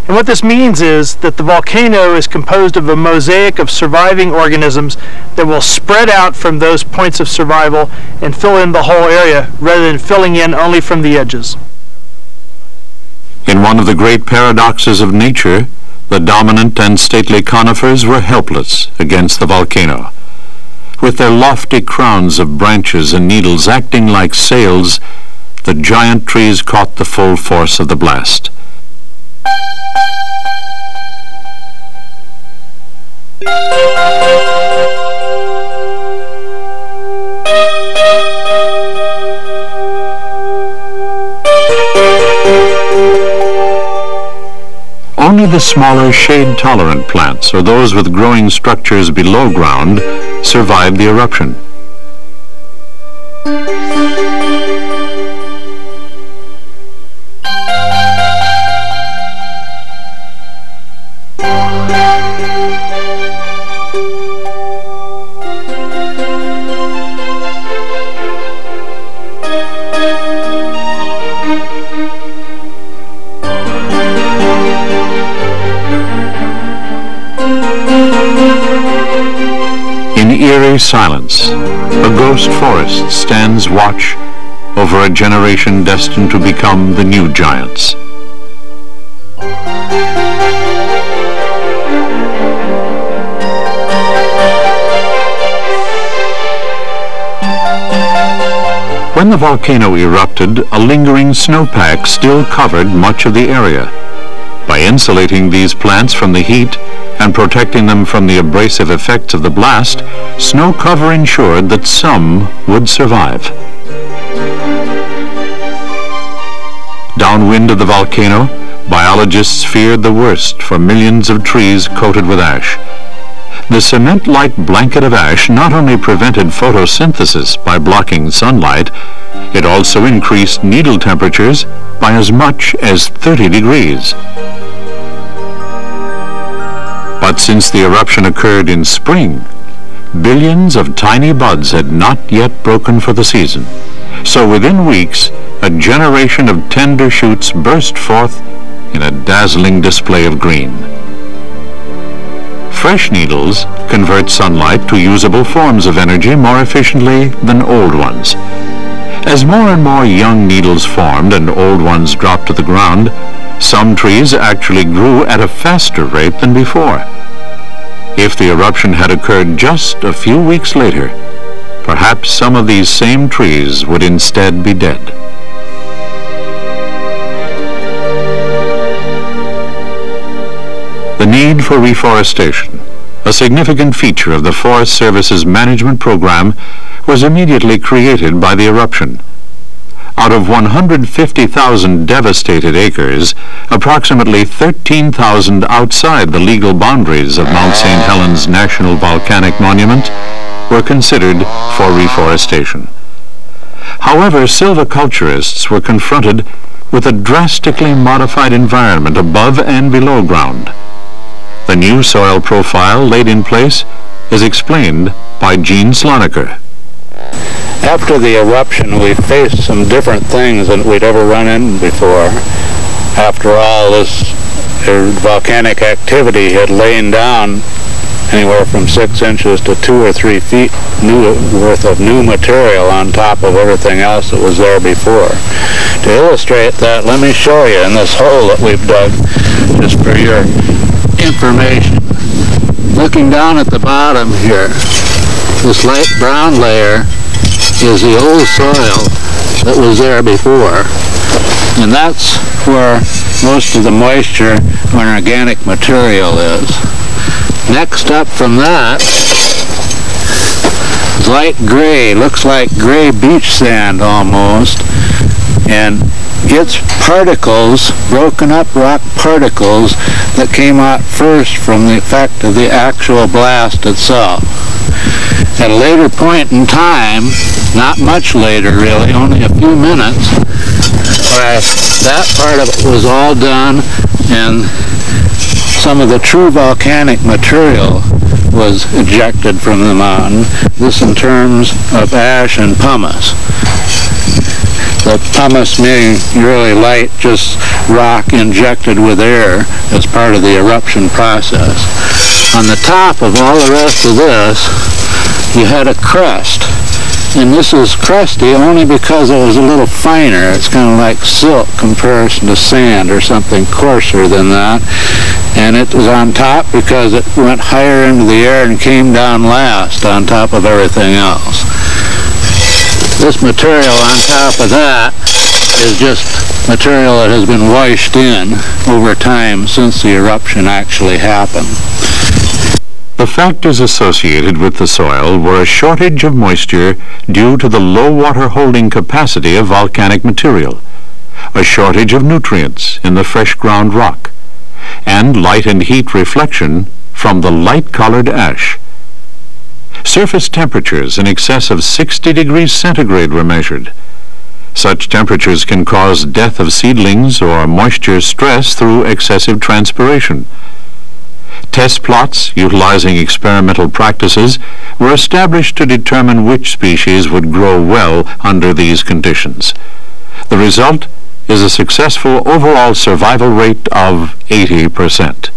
And what this means is that the volcano is composed of a mosaic of surviving organisms that will spread out from those points of survival and fill in the whole area rather than filling in only from the edges. In one of the great paradoxes of nature, the dominant and stately conifers were helpless against the volcano. With their lofty crowns of branches and needles acting like sails, the giant trees caught the full force of the blast. Only the smaller shade-tolerant plants, or those with growing structures below ground, survived the eruption. In eerie silence, a ghost forest stands watch over a generation destined to become the new giants. When the volcano erupted, a lingering snowpack still covered much of the area. By insulating these plants from the heat and protecting them from the abrasive effects of the blast, snow cover ensured that some would survive. Downwind of the volcano, biologists feared the worst for millions of trees coated with ash. The cement-like blanket of ash not only prevented photosynthesis by blocking sunlight, it also increased needle temperatures by as much as 30 degrees. But since the eruption occurred in spring, billions of tiny buds had not yet broken for the season. So within weeks, a generation of tender shoots burst forth in a dazzling display of green. Fresh needles convert sunlight to usable forms of energy more efficiently than old ones. As more and more young needles formed and old ones dropped to the ground, some trees actually grew at a faster rate than before. If the eruption had occurred just a few weeks later, perhaps some of these same trees would instead be dead. The need for reforestation, a significant feature of the Forest Service's management program, was immediately created by the eruption. Out of 150,000 devastated acres, approximately 13,000 outside the legal boundaries of Mount St. Helens National Volcanic Monument were considered for reforestation. However, silviculturists were confronted with a drastically modified environment above and below ground. The new soil profile laid in place is explained by Gene Slonaker. After the eruption, we faced some different things than we'd ever run into before. After all, this volcanic activity had lain down anywhere from 6 inches to 2 or 3 feet worth of new material on top of everything else that was there before. To illustrate that, let me show you in this hole that we've dug, just for your information. Looking down at the bottom here, this light brown layer is the old soil that was there before, and that's where most of the moisture and organic material is. Next up from that is light gray, looks like gray beach sand almost, and it's particles, broken up rock particles that came out first from the effect of the actual blast itself. At a later point in time, not much later really, only a few minutes, Why, that part of it was all done, and some of the true volcanic material was ejected from the mountain. This in terms of ash and pumice. The pumice being really light, just rock injected with air as part of the eruption process. On the top of all the rest of this, you had a crust. And this is crusty only because it was a little finer. It's kind of like silk comparison to sand or something coarser than that. And it was on top because it went higher into the air and came down last on top of everything else. This material on top of that is just material that has been washed in over time since the eruption actually happened. The factors associated with the soil were a shortage of moisture due to the low water holding capacity of volcanic material, a shortage of nutrients in the fresh ground rock, and light and heat reflection from the light-colored ash. Surface temperatures in excess of 60 degrees centigrade were measured. Such temperatures can cause death of seedlings or moisture stress through excessive transpiration. Test plots utilizing experimental practices were established to determine which species would grow well under these conditions. The result is a successful overall survival rate of 80%.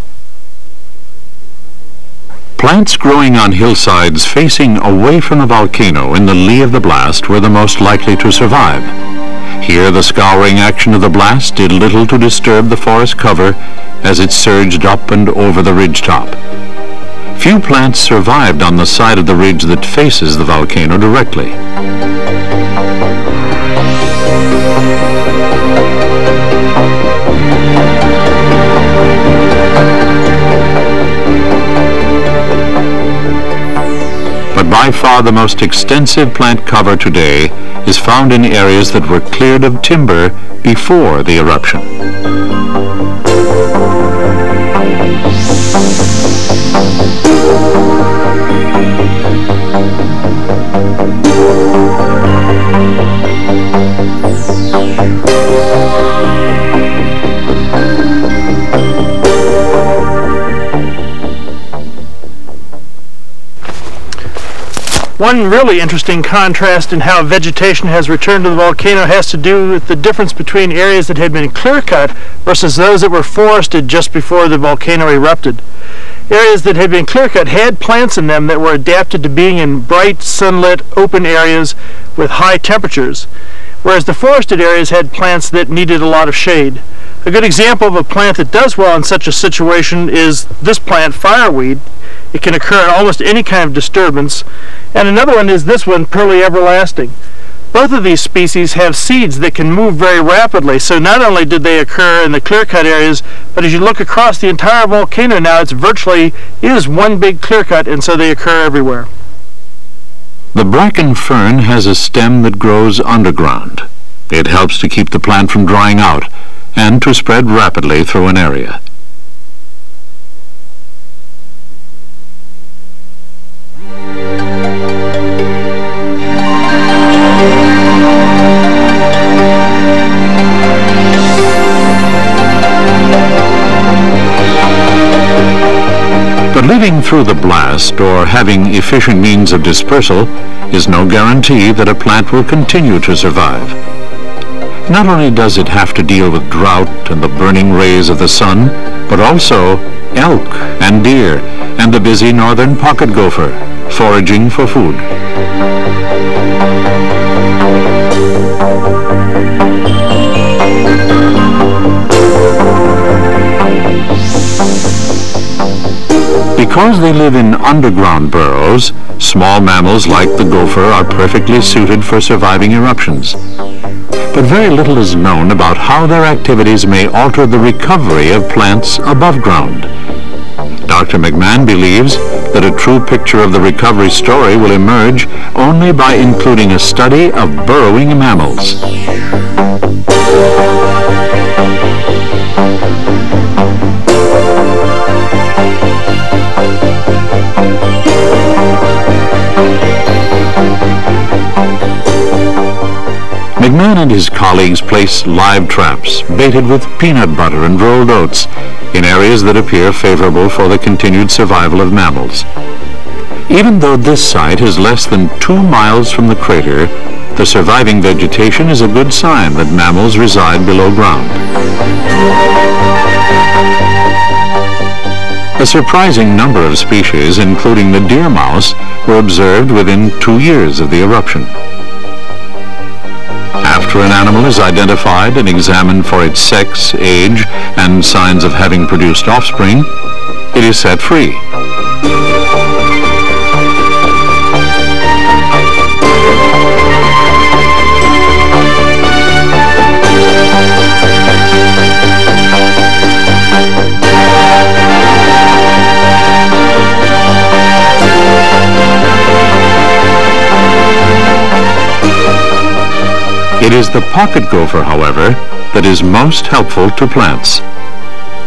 Plants growing on hillsides facing away from the volcano in the lee of the blast were the most likely to survive. Here the scouring action of the blast did little to disturb the forest cover as it surged up and over the ridgetop. Few plants survived on the side of the ridge that faces the volcano directly. But by far the most extensive plant cover today is found in areas that were cleared of timber before the eruption. One really interesting contrast in how vegetation has returned to the volcano has to do with the difference between areas that had been clear-cut versus those that were forested just before the volcano erupted. Areas that had been clear-cut had plants in them that were adapted to being in bright, sunlit, open areas with high temperatures, whereas the forested areas had plants that needed a lot of shade. A good example of a plant that does well in such a situation is this plant, fireweed. It can occur in almost any kind of disturbance. And another one is this one, pearly everlasting. Both of these species have seeds that can move very rapidly, so not only did they occur in the clear-cut areas, but as you look across the entire volcano now, it is one big clear-cut, and so they occur everywhere. The bracken fern has a stem that grows underground. It helps to keep the plant from drying out and to spread rapidly through an area. But living through the blast or having efficient means of dispersal is no guarantee that a plant will continue to survive. Not only does it have to deal with drought and the burning rays of the sun, but also elk and deer and the busy northern pocket gopher foraging for food. Because they live in underground burrows, small mammals like the gopher are perfectly suited for surviving eruptions. But very little is known about how their activities may alter the recovery of plants above ground. Dr. McMahon believes that a true picture of the recovery story will emerge only by including a study of burrowing mammals. McMahon and his colleagues place live traps, baited with peanut butter and rolled oats, in areas that appear favorable for the continued survival of mammals. Even though this site is less than 2 miles from the crater, the surviving vegetation is a good sign that mammals reside below ground. A surprising number of species, including the deer mouse, were observed within 2 years of the eruption. After an animal is identified and examined for its sex, age, and signs of having produced offspring, it is set free. It is the pocket gopher, however, that is most helpful to plants.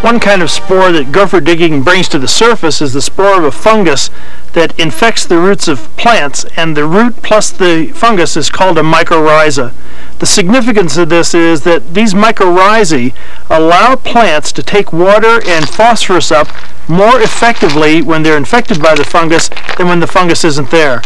One kind of spore that gopher digging brings to the surface is the spore of a fungus that infects the roots of plants, and the root plus the fungus is called a mycorrhiza. The significance of this is that these mycorrhizae allow plants to take water and phosphorus up more effectively when they're infected by the fungus than when the fungus isn't there.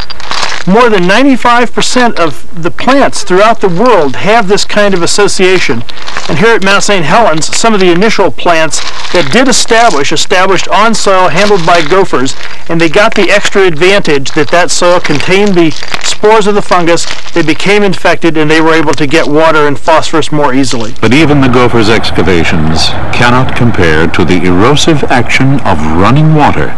More than 95% of the plants throughout the world have this kind of association. And here at Mount St. Helens, some of the initial plants that did established on soil handled by gophers, and they got the extra advantage that that soil contained the spores of the fungus. They became infected and they were able to get water and phosphorus more easily. But even the gophers' excavations cannot compare to the erosive action of running water.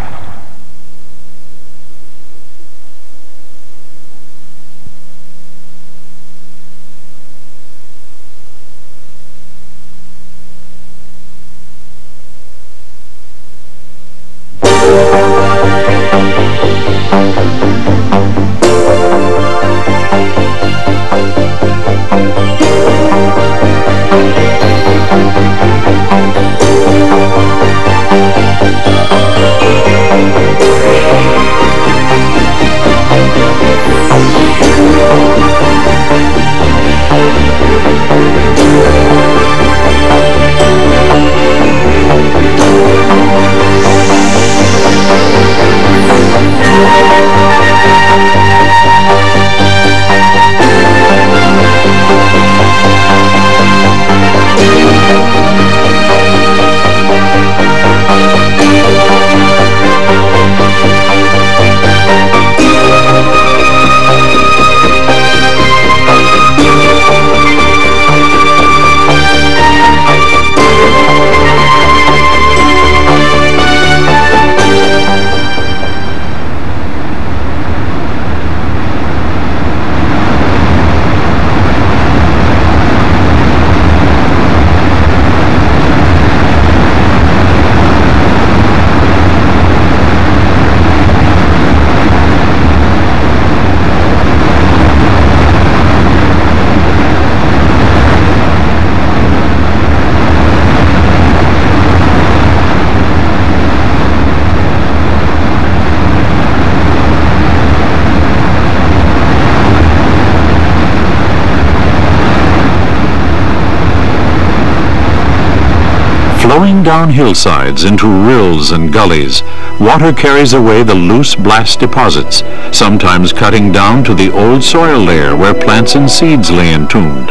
Flowing down hillsides into rills and gullies, water carries away the loose blast deposits, sometimes cutting down to the old soil layer where plants and seeds lay entombed.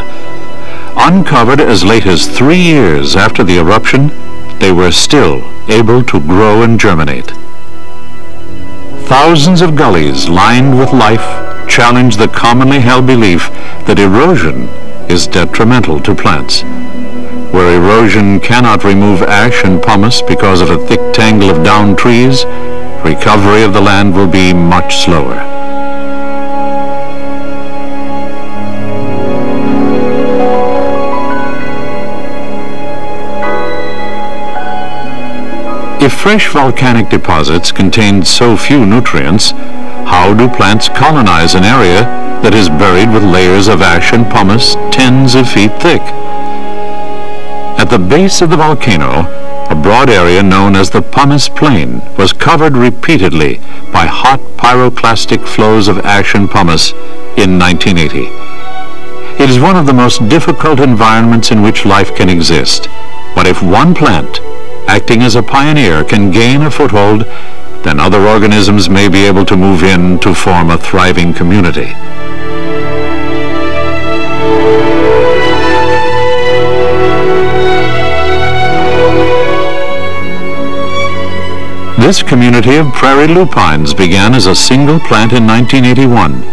Uncovered as late as 3 years after the eruption, they were still able to grow and germinate. Thousands of gullies lined with life challenge the commonly held belief that erosion is detrimental to plants. Where erosion cannot remove ash and pumice because of a thick tangle of downed trees, recovery of the land will be much slower. If fresh volcanic deposits contain so few nutrients, how do plants colonize an area that is buried with layers of ash and pumice tens of feet thick? At the base of the volcano, a broad area known as the Pumice Plain was covered repeatedly by hot pyroclastic flows of ash and pumice in 1980. It is one of the most difficult environments in which life can exist. But if one plant, acting as a pioneer, can gain a foothold, then other organisms may be able to move in to form a thriving community. This community of prairie lupines began as a single plant in 1981.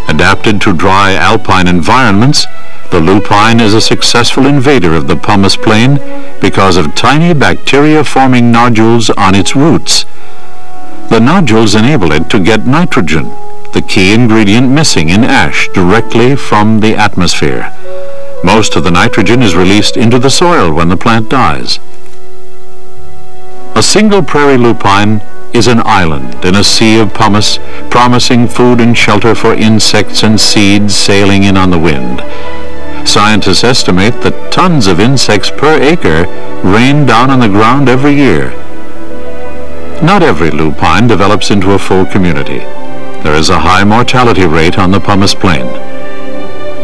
Adapted to dry alpine environments, the lupine is a successful invader of the pumice plain because of tiny bacteria-forming nodules on its roots. The nodules enable it to get nitrogen, the key ingredient missing in ash, directly from the atmosphere. Most of the nitrogen is released into the soil when the plant dies. A single prairie lupine is an island in a sea of pumice, promising food and shelter for insects and seeds sailing in on the wind. Scientists estimate that tons of insects per acre rain down on the ground every year. Not every lupine develops into a full community. There is a high mortality rate on the pumice plain.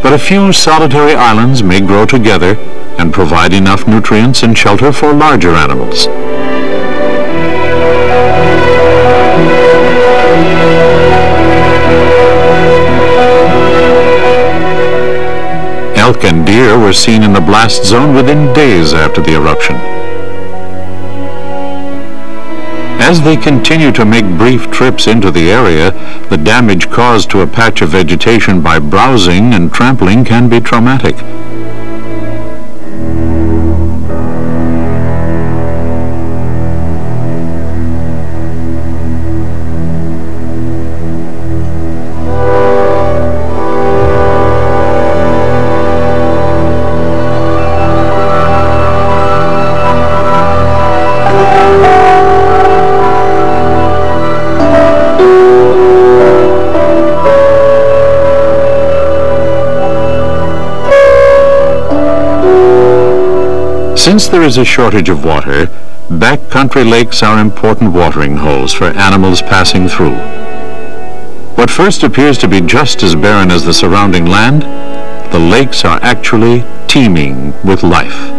But a few solitary islands may grow together and provide enough nutrients and shelter for larger animals. Elk and deer were seen in the blast zone within days after the eruption. As they continue to make brief trips into the area, the damage caused to a patch of vegetation by browsing and trampling can be traumatic. Since there is a shortage of water, backcountry lakes are important watering holes for animals passing through. What first appears to be just as barren as the surrounding land, the lakes are actually teeming with life.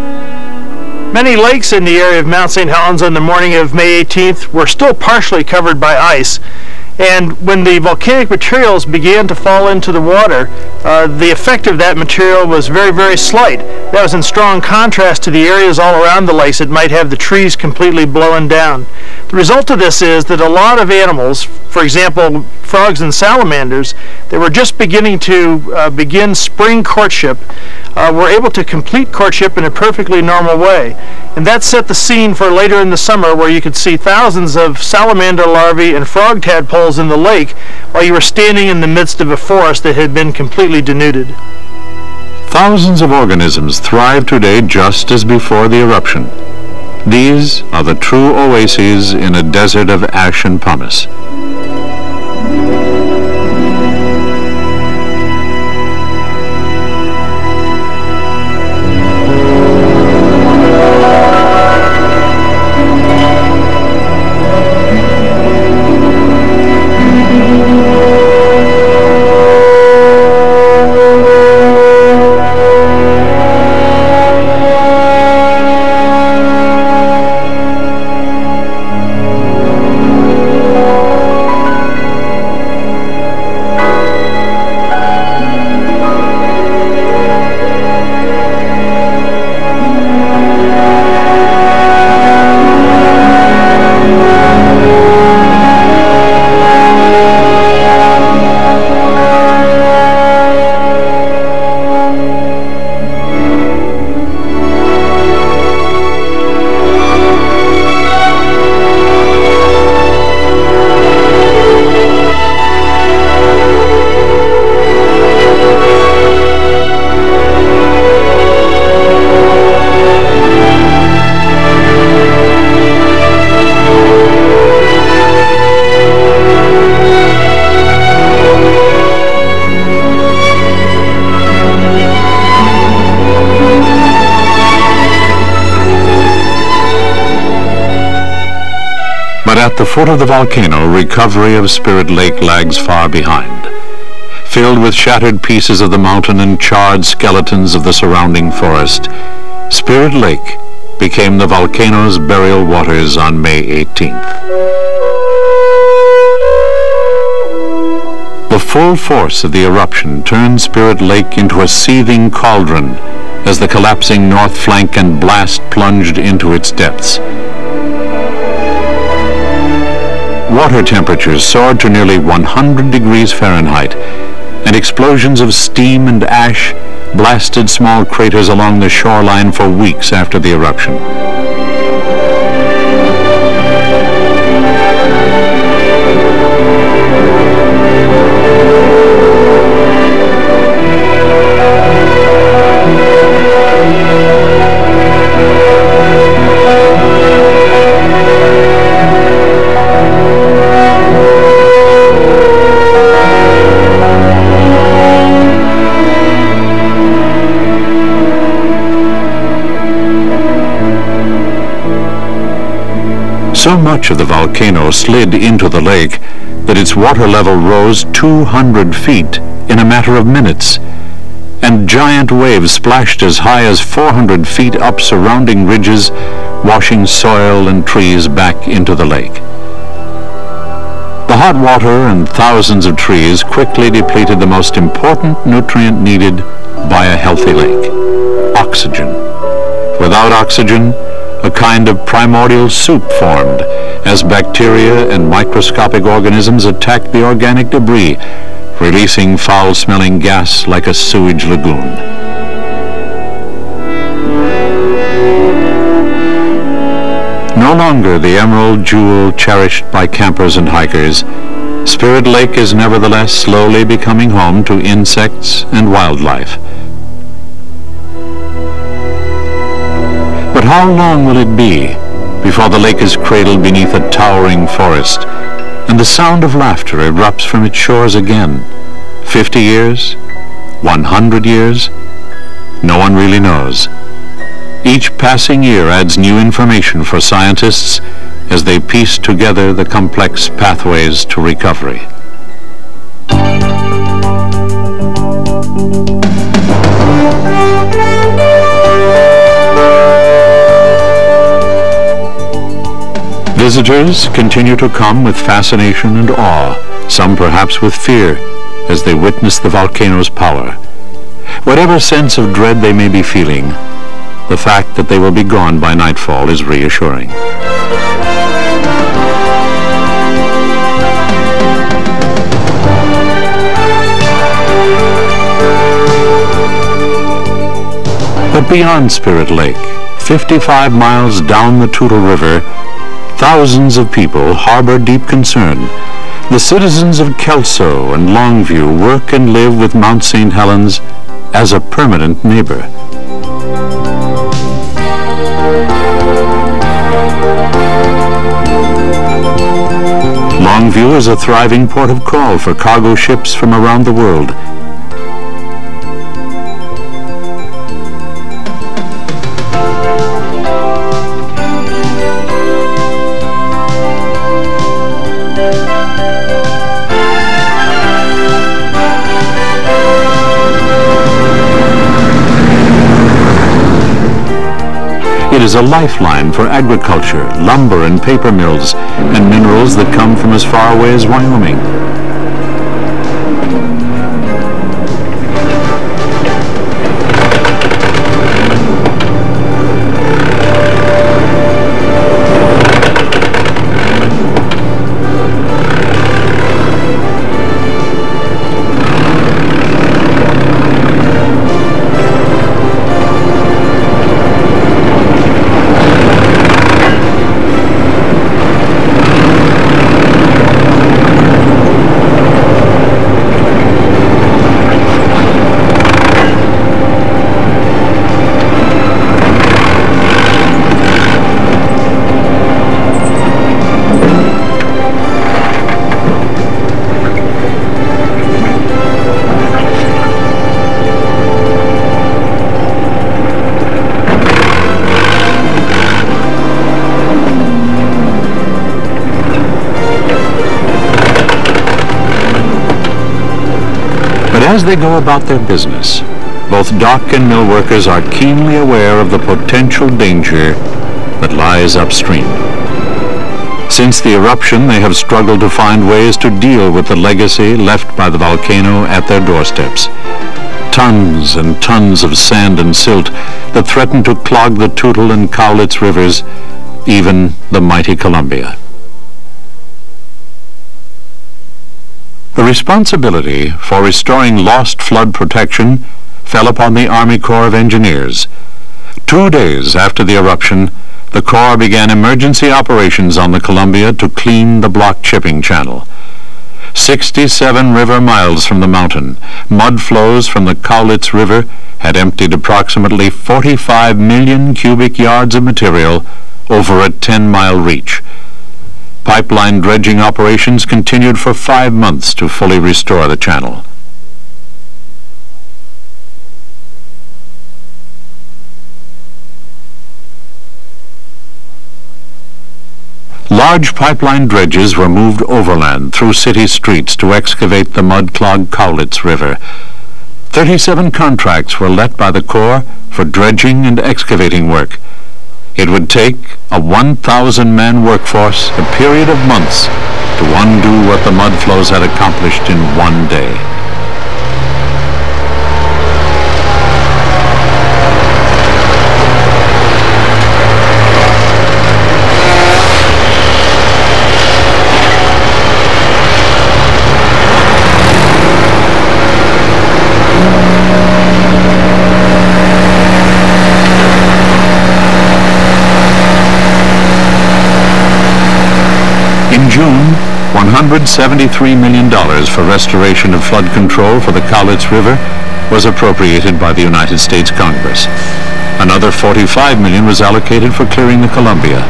Many lakes in the area of Mount St. Helens on the morning of May 18th were still partially covered by ice. And when the volcanic materials began to fall into the water, the effect of that material was very, very slight. That was in strong contrast to the areas all around the lakes that might have the trees completely blown down. The result of this is that a lot of animals, for example, frogs and salamanders, that were just beginning to begin spring courtship, were able to complete courtship in a perfectly normal way. And that set the scene for later in the summer, where you could see thousands of salamander larvae and frog tadpoles in the lake while you were standing in the midst of a forest that had been completely denuded. Thousands of organisms thrive today just as before the eruption. These are the true oases in a desert of ash and pumice. At the foot of the volcano, recovery of Spirit Lake lags far behind. filled with shattered pieces of the mountain and charred skeletons of the surrounding forest, Spirit Lake became the volcano's burial waters on May 18th. The full force of the eruption turned Spirit Lake into a seething cauldron as the collapsing north flank and blast plunged into its depths. Water temperatures soared to nearly 100 degrees Fahrenheit, and explosions of steam and ash blasted small craters along the shoreline for weeks after the eruption. So much of the volcano slid into the lake that its water level rose 200 feet in a matter of minutes, and giant waves splashed as high as 400 feet up surrounding ridges, washing soil and trees back into the lake. The hot water and thousands of trees quickly depleted the most important nutrient needed by a healthy lake: oxygen. Without oxygen, a kind of primordial soup formed as bacteria and microscopic organisms attacked the organic debris, releasing foul-smelling gas like a sewage lagoon. No longer the emerald jewel cherished by campers and hikers, Spirit Lake is nevertheless slowly becoming home to insects and wildlife. But how long will it be before the lake is cradled beneath a towering forest and the sound of laughter erupts from its shores again? 50 years? 100 years? No one really knows. Each passing year adds new information for scientists as they piece together the complex pathways to recovery. Visitors continue to come with fascination and awe, some perhaps with fear, as they witness the volcano's power. Whatever sense of dread they may be feeling, the fact that they will be gone by nightfall is reassuring. But beyond Spirit Lake, 55 miles down the Toutle River, thousands of people harbor deep concern. The citizens of Kelso and Longview work and live with Mount St. Helens as a permanent neighbor. Longview is a thriving port of call for cargo ships from around the world. It is a lifeline for agriculture, lumber and paper mills, and minerals that come from as far away as Wyoming. as they go about their business, both dock and mill workers are keenly aware of the potential danger that lies upstream. Since the eruption, they have struggled to find ways to deal with the legacy left by the volcano at their doorsteps. Tons and tons of sand and silt that threaten to clog the Toutle and Cowlitz rivers, even the mighty Columbia. The responsibility for restoring lost flood protection fell upon the Army Corps of Engineers. 2 days after the eruption, the Corps began emergency operations on the Columbia to clean the blocked shipping channel. 67 river miles from the mountain, mud flows from the Cowlitz River had emptied approximately 45 million cubic yards of material over a 10-mile reach. Pipeline dredging operations continued for 5 months to fully restore the channel. Large pipeline dredges were moved overland through city streets to excavate the mud-clogged Cowlitz River. 37 contracts were let by the Corps for dredging and excavating work. It would take a 1,000-man workforce a period of months to undo what the mud flows had accomplished in 1 day. In June, $173 million for restoration of flood control for the Cowlitz River was appropriated by the United States Congress. Another $45 million was allocated for clearing the Columbia.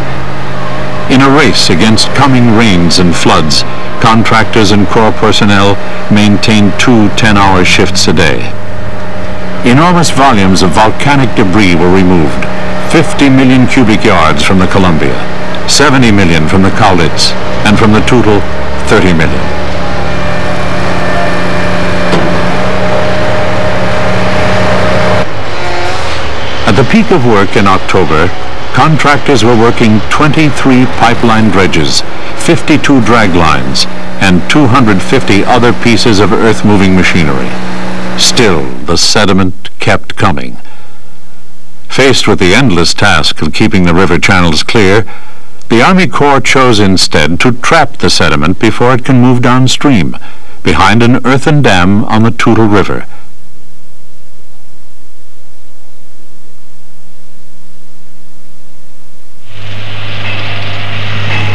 In a race against coming rains and floods, contractors and Corps personnel maintained 2 10-hour shifts a day. Enormous volumes of volcanic debris were removed, 50 million cubic yards from the Columbia, 70 million from the Cowlitz, and from the Toutle, 30 million. At the peak of work in October, contractors were working 23 pipeline dredges, 52 drag lines, and 250 other pieces of earth-moving machinery. Still, the sediment kept coming. Faced with the endless task of keeping the river channels clear, the Army Corps chose instead to trap the sediment before it can move downstream, behind an earthen dam on the Toutle River.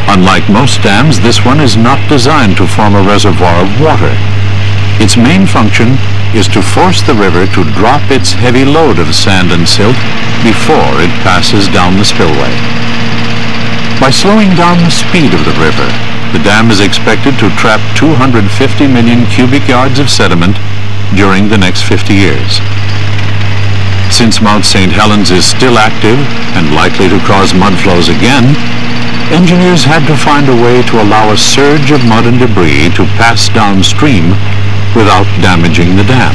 Unlike most dams, this one is not designed to form a reservoir of water. Its main function is to force the river to drop its heavy load of sand and silt before it passes down the spillway. By slowing down the speed of the river, the dam is expected to trap 250 million cubic yards of sediment during the next 50 years. Since Mount St. Helens is still active and likely to cause mud flows again, engineers had to find a way to allow a surge of mud and debris to pass downstream without damaging the dam.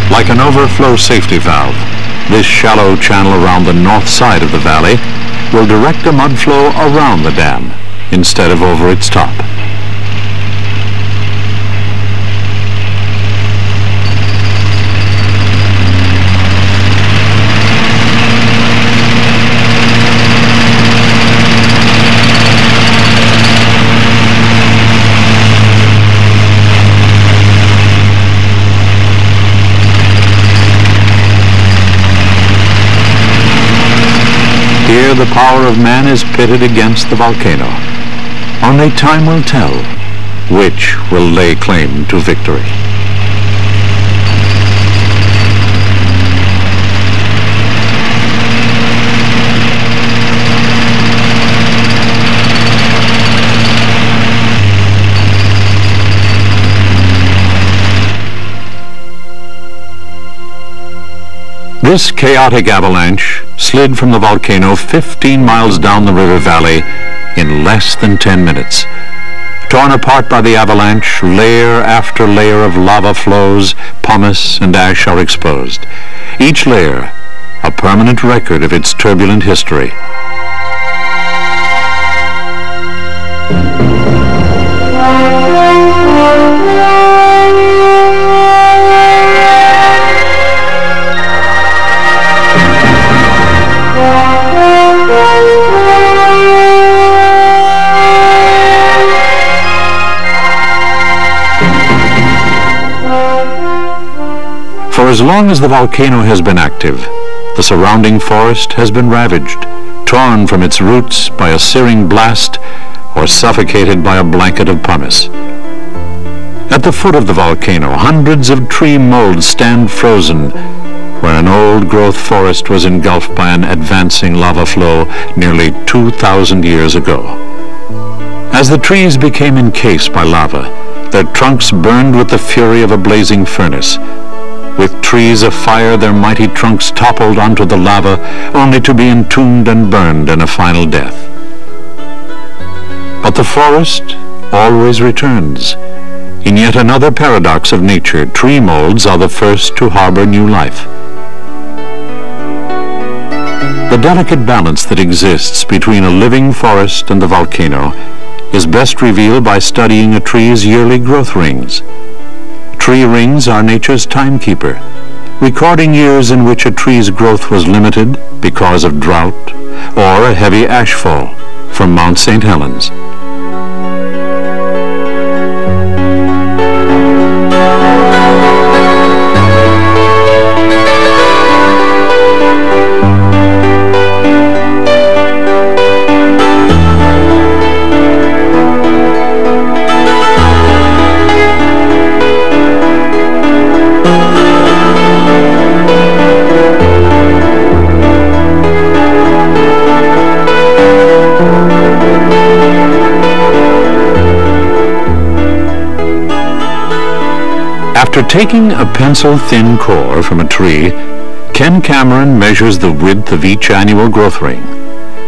Like an overflow safety valve, this shallow channel around the north side of the valley will direct the mud flow around the dam instead of over its top. Here the power of man is pitted against the volcano. Only time will tell which will lay claim to victory. This chaotic avalanche slid from the volcano 15 miles down the river valley in less than 10 minutes. Torn apart by the avalanche, layer after layer of lava flows, pumice and ash are exposed. Each layer a permanent record of its turbulent history. For as long as the volcano has been active, the surrounding forest has been ravaged, torn from its roots by a searing blast or suffocated by a blanket of pumice. At the foot of the volcano, hundreds of tree molds stand frozen where an old-growth forest was engulfed by an advancing lava flow nearly 2,000 years ago. As the trees became encased by lava, their trunks burned with the fury of a blazing furnace. With trees afire, their mighty trunks toppled onto the lava, only to be entombed and burned in a final death. But the forest always returns. In yet another paradox of nature, tree molds are the first to harbor new life. The delicate balance that exists between a living forest and the volcano is best revealed by studying a tree's yearly growth rings. Tree rings are nature's timekeeper, recording years in which a tree's growth was limited because of drought or a heavy ashfall from Mount St. Helens. After taking a pencil-thin core from a tree, Ken Cameron measures the width of each annual growth ring,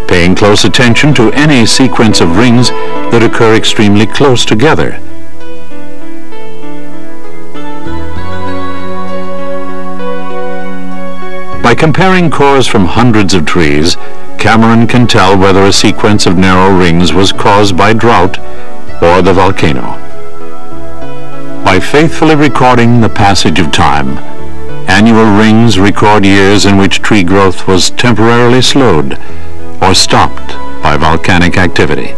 paying close attention to any sequence of rings that occur extremely close together. By comparing cores from hundreds of trees, Cameron can tell whether a sequence of narrow rings was caused by drought or the volcano. By faithfully recording the passage of time, annual rings record years in which tree growth was temporarily slowed or stopped by volcanic activity.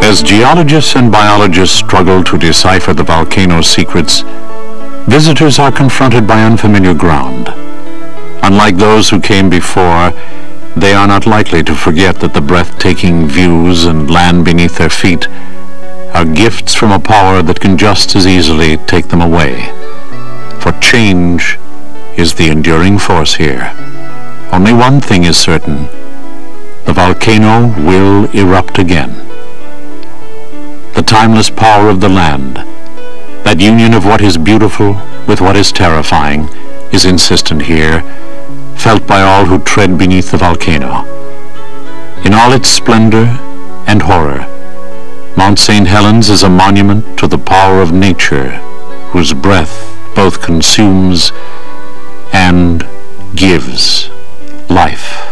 As geologists and biologists struggle to decipher the volcano's secrets, visitors are confronted by unfamiliar ground. Unlike those who came before, they are not likely to forget that the breathtaking views and land beneath their feet are gifts from a power that can just as easily take them away. For change is the enduring force here. Only one thing is certain: the volcano will erupt again. The timeless power of the land, that union of what is beautiful with what is terrifying, is insistent here, felt by all who tread beneath the volcano. In all its splendor and horror, Mount St. Helens is a monument to the power of nature, whose breath both consumes and gives life.